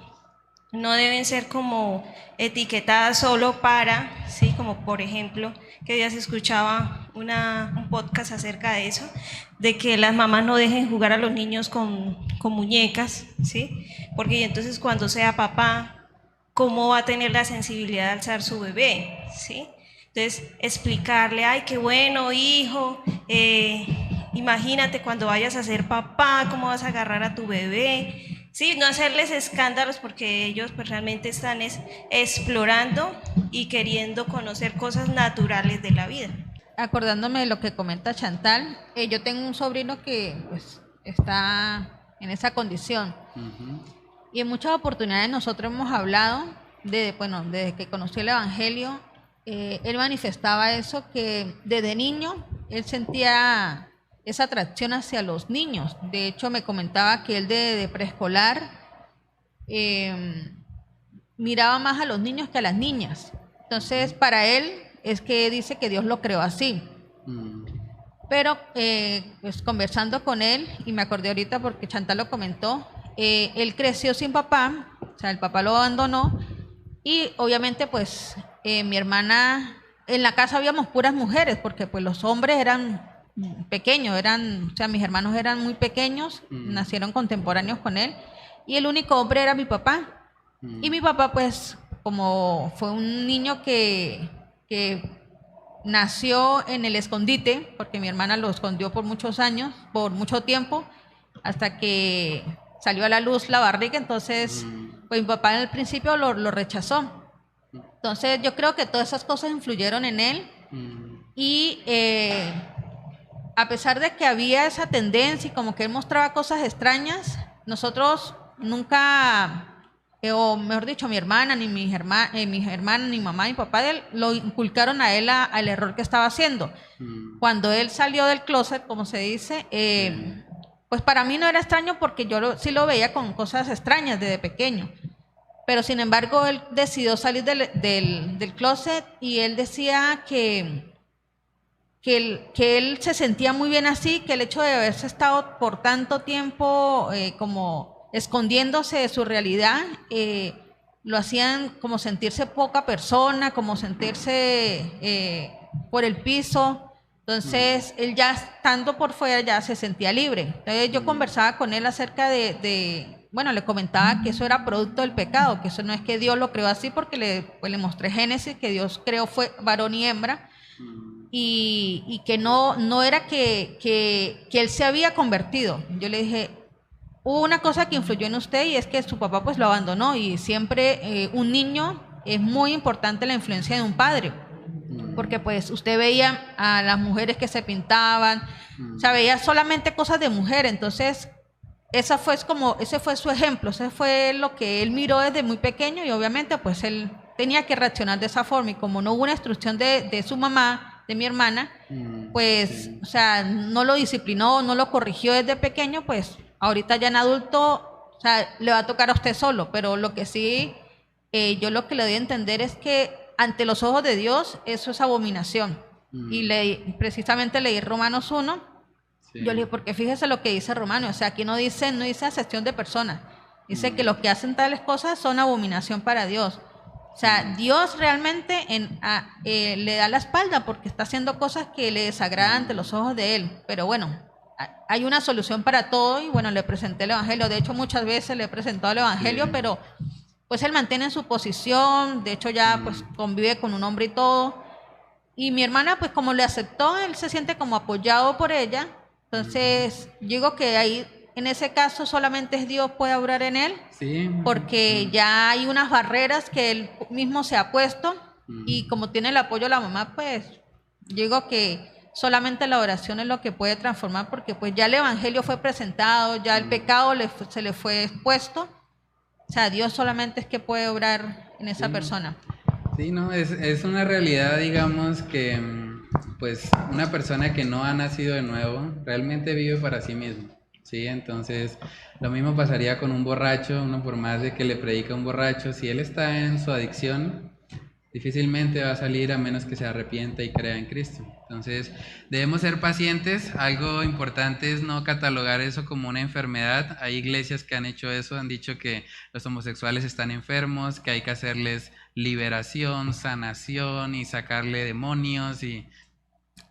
deben ser como etiquetadas solo para, ¿sí? Como por ejemplo, que ya se escuchaba un podcast acerca de eso, de que las mamás no dejen jugar a los niños con muñecas, ¿sí? Porque entonces cuando sea papá, ¿cómo va a tener la sensibilidad de alzar su bebé? ¿Sí? Entonces, explicarle, ay, qué bueno, hijo, imagínate cuando vayas a ser papá, cómo vas a agarrar a tu bebé. Sí, no hacerles escándalos porque ellos pues realmente están explorando y queriendo conocer cosas naturales de la vida. Acordándome de lo que comenta Chantal, yo tengo un sobrino que pues está en esa condición. Y en muchas oportunidades nosotros hemos hablado, desde que conoció el Evangelio, él manifestaba eso, que desde niño él sentía esa atracción hacia los niños. De hecho, me comentaba que él de preescolar miraba más a los niños que a las niñas. Entonces, para él es que dice que Dios lo creó así. Pero, pues conversando con él, y me acordé ahorita porque Chantal lo comentó, él creció sin papá, o sea, el papá lo abandonó, y obviamente, pues, mi hermana, en la casa habíamos puras mujeres, porque pues los hombres eran pequeños, o sea, mis hermanos eran muy pequeños, nacieron contemporáneos con él, y el único hombre era mi papá. Y mi papá, pues, como fue un niño que nació en el escondite, porque mi hermana lo escondió por muchos años, por mucho tiempo, hasta que salió a la luz la barriga, entonces, pues mi papá al principio lo rechazó. Entonces, yo creo que todas esas cosas influyeron en él, y a pesar de que había esa tendencia y como que él mostraba cosas extrañas, nosotros nunca, o mejor dicho, mi hermana, ni mis hermanas, ni mamá, ni papá de él, lo inculcaron a él al error que estaba haciendo. Cuando él salió del closet, como se dice, pues para mí no era extraño porque yo sí lo veía con cosas extrañas desde pequeño. Pero sin embargo, él decidió salir del closet y él decía que él se sentía muy bien así, que el hecho de haberse estado por tanto tiempo como escondiéndose de su realidad, lo hacían como sentirse poca persona, como sentirse por el piso. Entonces, él ya estando por fuera ya se sentía libre. Entonces, yo conversaba con él acerca bueno, le comentaba que eso era producto del pecado, que eso no es que Dios lo creó así, porque le mostré Génesis, que Dios creó fue varón y hembra, y que no era que él se había convertido. Yo le dije, hubo una cosa que influyó en usted y es que su papá pues lo abandonó, y siempre un niño es muy importante la influencia de un padre, porque pues usted veía a las mujeres que se pintaban, o sea, veía solamente cosas de mujer. Entonces ese fue su ejemplo, ese fue lo que él miró desde muy pequeño, y obviamente pues él tenía que reaccionar de esa forma, y como no hubo una instrucción de su mamá, de mi hermana, pues, o sea, no lo disciplinó, no lo corrigió desde pequeño, pues ahorita ya en adulto, o sea, le va a tocar a usted solo. Pero lo que sí, yo lo que le doy a entender es que ante los ojos de Dios eso es abominación. Y precisamente leí Romanos 1. Yo le dije, porque fíjese lo que dice Romanos, o sea, aquí no dice acepción de personas, dice que los que hacen tales cosas son abominación para Dios. O sea, Dios realmente le da la espalda porque está haciendo cosas que le desagradan ante los ojos de Él. Pero bueno, hay una solución para todo, y bueno, le presenté el Evangelio. De hecho, muchas veces le he presentado el Evangelio, pero pues él mantiene su posición. De hecho, ya pues convive con un hombre y todo. Y mi hermana, pues como le aceptó, él se siente como apoyado por ella. Entonces, yo digo que ahí, en ese caso, solamente es Dios puede obrar en él, porque ya hay unas barreras que él mismo se ha puesto, y como tiene el apoyo de la mamá, pues yo digo que solamente la oración es lo que puede transformar, porque pues ya el Evangelio fue presentado, ya el pecado se le fue expuesto. O sea, Dios solamente es que puede obrar en esa persona. Sí, no, es una realidad, digamos, que pues una persona que no ha nacido de nuevo realmente vive para sí mismo, ¿sí? Entonces, lo mismo pasaría con un borracho. Uno, por más de que le predica a un borracho, si él está en su adicción, difícilmente va a salir a menos que se arrepienta y crea en Cristo. Entonces, debemos ser pacientes. Algo importante es no catalogar eso como una enfermedad. Hay iglesias que han hecho eso, han dicho que los homosexuales están enfermos, que hay que hacerles liberación, sanación y sacarle demonios, y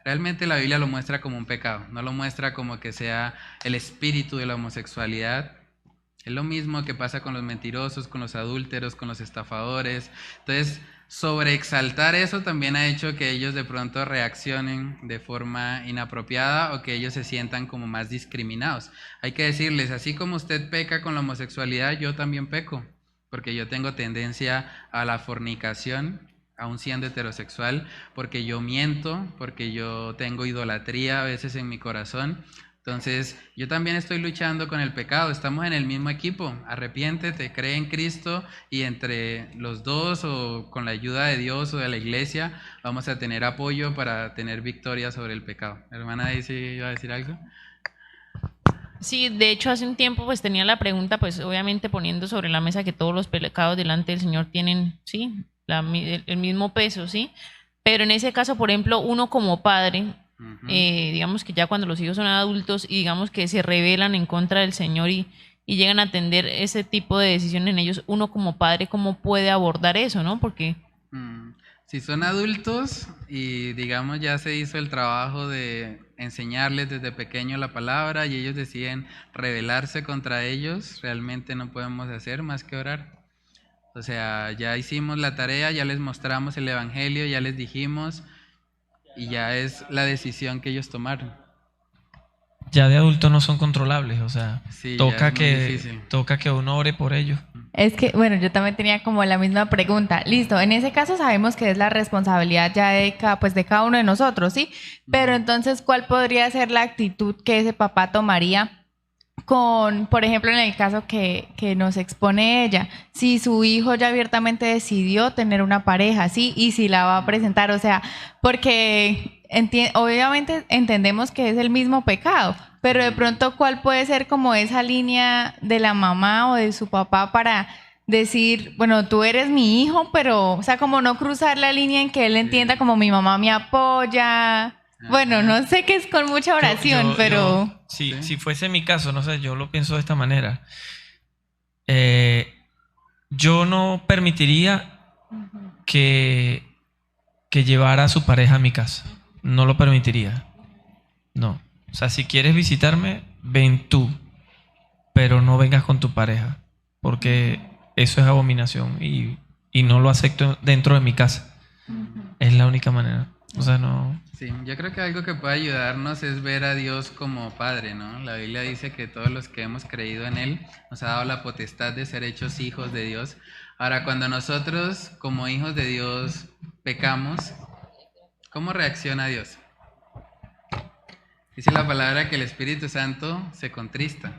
realmente la Biblia lo muestra como un pecado, no lo muestra como que sea el espíritu de la homosexualidad. Es lo mismo que pasa con los mentirosos, con los adúlteros, con los estafadores. Entonces, sobreexaltar eso también ha hecho que ellos de pronto reaccionen de forma inapropiada, o que ellos se sientan como más discriminados. Hay que decirles, así como usted peca con la homosexualidad, yo también peco, porque yo tengo tendencia a la fornicación, aún siendo heterosexual, porque yo miento, porque yo tengo idolatría a veces en mi corazón. Entonces, yo también estoy luchando con el pecado. Estamos en el mismo equipo. Arrepiéntete, cree en Cristo, y entre los dos, o con la ayuda de Dios o de la iglesia, vamos a tener apoyo para tener victoria sobre el pecado. Hermana Daisy, ¿iba a decir algo? Sí, de hecho hace un tiempo pues tenía la pregunta, pues obviamente poniendo sobre la mesa que todos los pecados delante del Señor tienen, sí, el mismo peso, sí, pero en ese caso, por ejemplo, uno como padre, digamos que ya cuando los hijos son adultos y digamos que se rebelan en contra del Señor y llegan a atender ese tipo de decisiones en ellos, uno como padre, ¿cómo puede abordar eso, no? Porque si son adultos y digamos ya se hizo el trabajo de enseñarles desde pequeño la palabra, y ellos deciden rebelarse contra ellos, realmente no podemos hacer más que orar. O sea, ya hicimos la tarea, ya les mostramos el Evangelio, ya les dijimos, y ya es la decisión que ellos tomaron. Ya de adultos no son controlables, o sea, sí, toca que uno ore por ellos. Es que, bueno, yo también tenía como la misma pregunta. Listo, en ese caso sabemos que es la responsabilidad ya de cada uno de nosotros, ¿sí? Pero entonces, ¿cuál podría ser la actitud que ese papá tomaría con, por ejemplo, en el caso que nos expone ella? Si su hijo ya abiertamente decidió tener una pareja, ¿sí? Y si la va a presentar, o sea, porque obviamente entendemos que es el mismo pecado, pero de pronto, ¿cuál puede ser como esa línea de la mamá o de su papá para decir, bueno, tú eres mi hijo, pero, o sea, como no cruzar la línea en que él entienda como mi mamá me apoya? Bueno, no sé qué es con mucha oración, pero... Si fuese mi caso, no sé, yo lo pienso de esta manera. Yo no permitiría que llevara a su pareja a mi casa. No lo permitiría. No. O sea, si quieres visitarme, ven tú, pero no vengas con tu pareja, porque eso es abominación y no lo acepto dentro de mi casa. Es la única manera. O sea, no... Sí, yo creo que algo que puede ayudarnos es ver a Dios como Padre, ¿no? La Biblia dice que todos los que hemos creído en Él nos ha dado la potestad de ser hechos hijos de Dios. Ahora, cuando nosotros como hijos de Dios pecamos, ¿cómo reacciona Dios? Dice la palabra que el Espíritu Santo se contrista,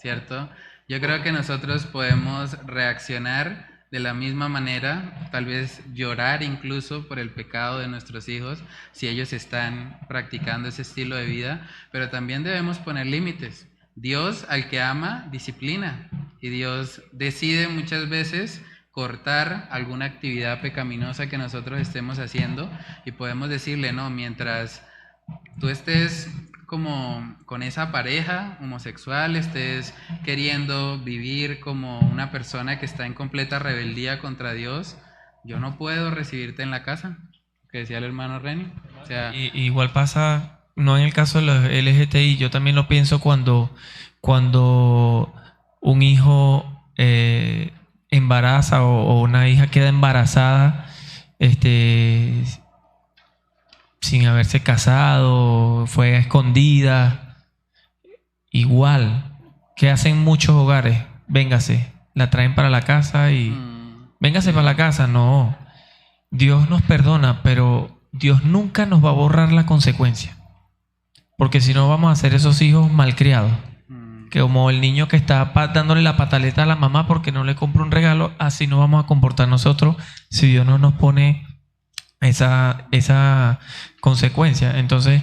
¿cierto? Yo creo que nosotros podemos reaccionar de la misma manera, tal vez llorar incluso por el pecado de nuestros hijos, si ellos están practicando ese estilo de vida, pero también debemos poner límites. Dios al que ama, disciplina, y Dios decide muchas veces cortar alguna actividad pecaminosa que nosotros estemos haciendo, y podemos decirle, no, mientras tú estés como con esa pareja homosexual, estés queriendo vivir como una persona que está en completa rebeldía contra Dios, yo no puedo recibirte en la casa, que decía el hermano Reni. O sea, igual pasa, no en el caso de los LGTBI, yo también lo pienso cuando un hijo embaraza o una hija queda embarazada, sin haberse casado, fue a escondida. Igual, ¿qué hacen muchos hogares? Véngase, la traen para la casa y... Véngase para la casa, no. Dios nos perdona, pero Dios nunca nos va a borrar la consecuencia. Porque si no vamos a ser esos hijos malcriados. Que como el niño que está dándole la pataleta a la mamá porque no le compra un regalo, así nos vamos a comportar nosotros si Dios no nos pone esa consecuencia. Entonces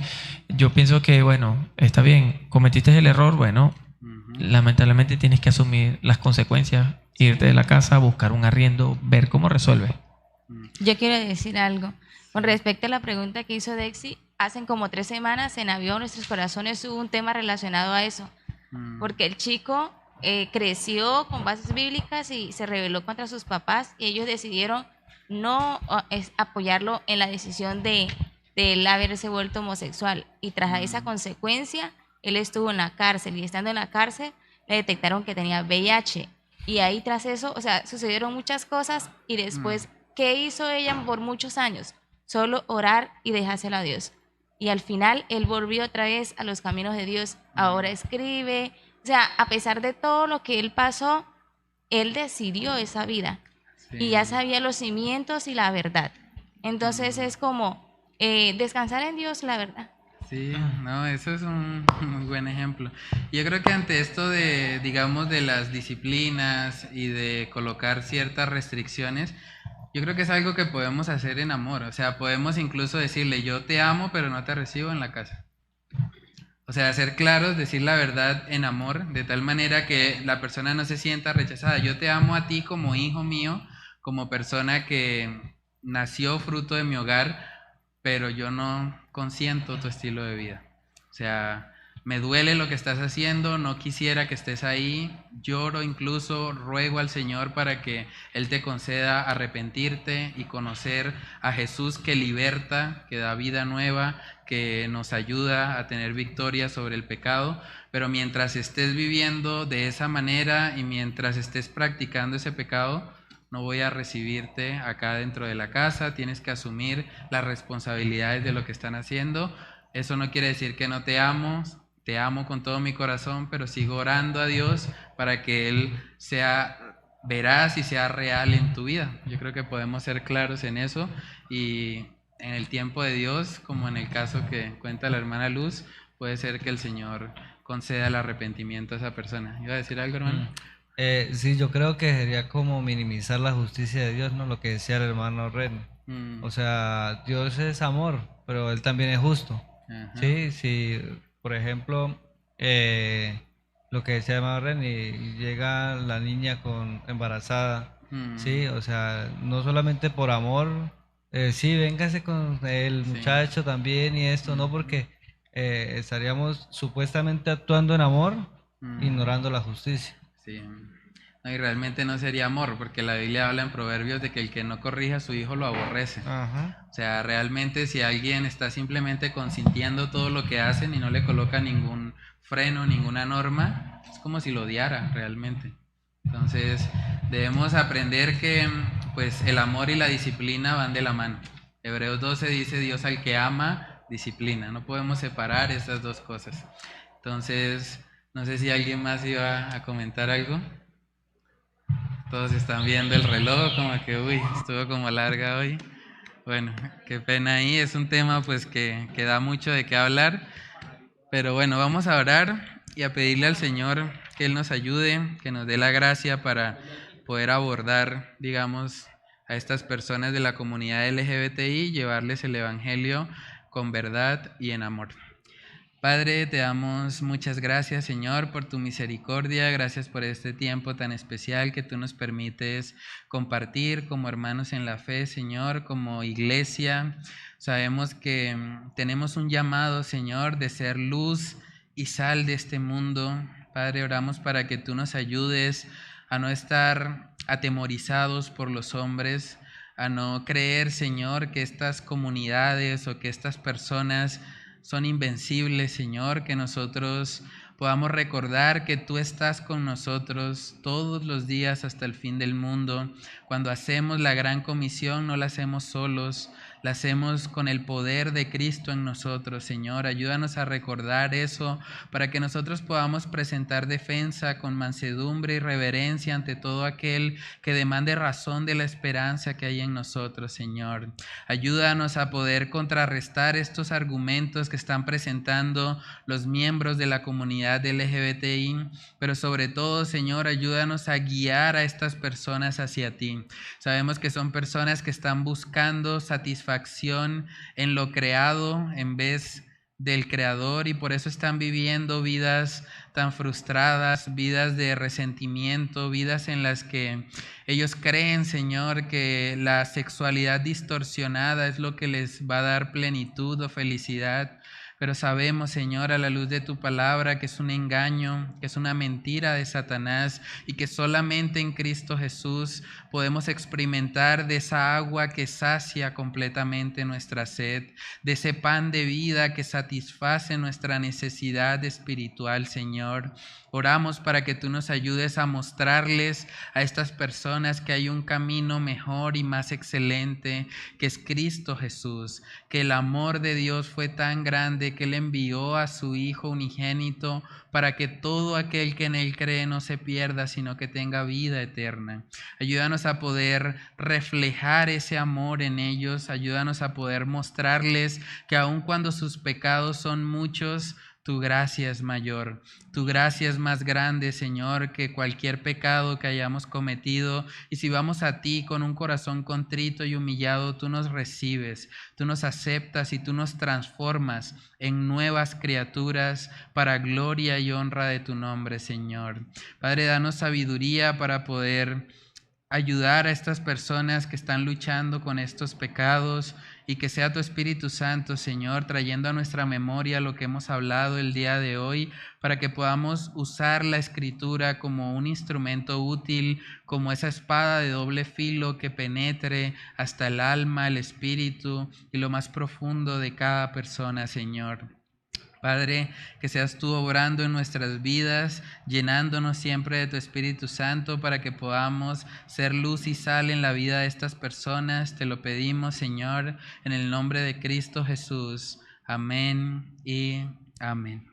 yo pienso que, bueno, está bien, cometiste el error, bueno, lamentablemente tienes que asumir las consecuencias, irte de la casa, buscar un arriendo, ver cómo resuelves. Yo quiero decir algo con respecto a la pregunta que hizo Dexy. Hace como 3 semanas en Avión Nuestros Corazones hubo un tema relacionado a eso, porque el chico creció con bases bíblicas y se rebeló contra sus papás, y ellos decidieron no apoyarlo en la decisión de él haberse vuelto homosexual, y tras esa consecuencia él estuvo en la cárcel, y estando en la cárcel le detectaron que tenía VIH, y ahí tras eso, o sea, sucedieron muchas cosas, y después, ¿qué hizo ella por muchos años? Solo orar y dejárselo a Dios, y al final él volvió otra vez a los caminos de Dios. Ahora escribe, o sea, a pesar de todo lo que él pasó, él decidió esa vida. Y ya sabía los cimientos y la verdad. Entonces es como descansar en Dios, la verdad. Sí, no, eso es un muy buen ejemplo. Yo creo que ante esto de, digamos, de las disciplinas y de colocar ciertas restricciones, yo creo que es algo que podemos hacer en amor. O sea, podemos incluso decirle, yo te amo, pero no te recibo en la casa. O sea, ser claros, decir la verdad en amor, de tal manera que la persona no se sienta rechazada. Yo te amo a ti como hijo mío, como persona que nació fruto de mi hogar, pero yo no consiento tu estilo de vida. O sea, me duele lo que estás haciendo, no quisiera que estés ahí, lloro incluso, ruego al Señor para que Él te conceda arrepentirte y conocer a Jesús que liberta, que da vida nueva, que nos ayuda a tener victoria sobre el pecado. Pero mientras estés viviendo de esa manera y mientras estés practicando ese pecado, no voy a recibirte acá dentro de la casa, tienes que asumir las responsabilidades de lo que están haciendo. Eso no quiere decir que no te amo con todo mi corazón, pero sigo orando a Dios para que Él sea veraz y sea real en tu vida. Yo creo que podemos ser claros en eso, y en el tiempo de Dios, como en el caso que cuenta la hermana Luz, puede ser que el Señor conceda el arrepentimiento a esa persona. ¿Iba a decir algo, hermano? Sí, yo creo que sería como minimizar la justicia de Dios, ¿no? Lo que decía el hermano Ren. O sea, Dios es amor, pero Él también es justo. Ajá. Sí, sí, por ejemplo, lo que decía el hermano Ren, y llega la niña embarazada, sí, o sea, no solamente por amor, sí, véngase con el muchacho también y esto, no, porque estaríamos supuestamente actuando en amor, ignorando la justicia. Sí. No, y realmente no sería amor, porque la Biblia habla en Proverbios de que el que no corrija a su hijo lo aborrece. Ajá. O sea, realmente si alguien está simplemente consintiendo todo lo que hacen y no le coloca ningún freno, ninguna norma, es como si lo odiara realmente. Entonces, debemos aprender que pues el amor y la disciplina van de la mano. Hebreos 12 dice: Dios al que ama, disciplina. No podemos separar esas dos cosas. Entonces, no sé si alguien más iba a comentar algo. Todos están viendo el reloj, como que, uy, estuvo como larga hoy. Bueno, qué pena ahí. Es un tema pues que da mucho de qué hablar. Pero bueno, vamos a orar y a pedirle al Señor que Él nos ayude, que nos dé la gracia para poder abordar, digamos, a estas personas de la comunidad LGBTI, llevarles el Evangelio con verdad y en amor. Padre, te damos muchas gracias, Señor, por tu misericordia. Gracias por este tiempo tan especial que tú nos permites compartir como hermanos en la fe, Señor, como iglesia. Sabemos que tenemos un llamado, Señor, de ser luz y sal de este mundo. Padre, oramos para que tú nos ayudes a no estar atemorizados por los hombres, a no creer, Señor, que estas comunidades o que estas personas son invencibles, Señor, que nosotros podamos recordar que tú estás con nosotros todos los días hasta el fin del mundo. Cuando hacemos la gran comisión, no la hacemos solos, la hacemos con el poder de Cristo en nosotros, Señor. Ayúdanos a recordar eso para que nosotros podamos presentar defensa con mansedumbre y reverencia ante todo aquel que demande razón de la esperanza que hay en nosotros, Señor. Ayúdanos a poder contrarrestar estos argumentos que están presentando los miembros de la comunidad LGBTI, pero sobre todo, Señor, ayúdanos a guiar a estas personas hacia ti. Sabemos que son personas que están buscando satisfacción en lo creado en vez del Creador, y por eso están viviendo vidas tan frustradas, vidas de resentimiento, vidas en las que ellos creen, Señor, que la sexualidad distorsionada es lo que les va a dar plenitud o felicidad. Pero sabemos, Señor, a la luz de tu palabra, que es un engaño, que es una mentira de Satanás, y que solamente en Cristo Jesús podemos experimentar de esa agua que sacia completamente nuestra sed, de ese pan de vida que satisface nuestra necesidad espiritual, Señor. Oramos para que tú nos ayudes a mostrarles a estas personas que hay un camino mejor y más excelente, que es Cristo Jesús, que el amor de Dios fue tan grande que Él envió a su Hijo unigénito para que todo aquel que en Él cree no se pierda, sino que tenga vida eterna. Ayúdanos a poder reflejar ese amor en ellos. Ayúdanos a poder mostrarles que aun cuando sus pecados son muchos, tu gracia es mayor, tu gracia es más grande, Señor, que cualquier pecado que hayamos cometido. Y si vamos a ti con un corazón contrito y humillado, tú nos recibes, tú nos aceptas y tú nos transformas en nuevas criaturas para gloria y honra de tu nombre, Señor. Padre, danos sabiduría para poder ayudar a estas personas que están luchando con estos pecados, y que sea tu Espíritu Santo, Señor, trayendo a nuestra memoria lo que hemos hablado el día de hoy, para que podamos usar la Escritura como un instrumento útil, como esa espada de doble filo que penetre hasta el alma, el espíritu y lo más profundo de cada persona, Señor. Padre, que seas tú obrando en nuestras vidas, llenándonos siempre de tu Espíritu Santo para que podamos ser luz y sal en la vida de estas personas. Te lo pedimos, Señor, en el nombre de Cristo Jesús. Amén y amén.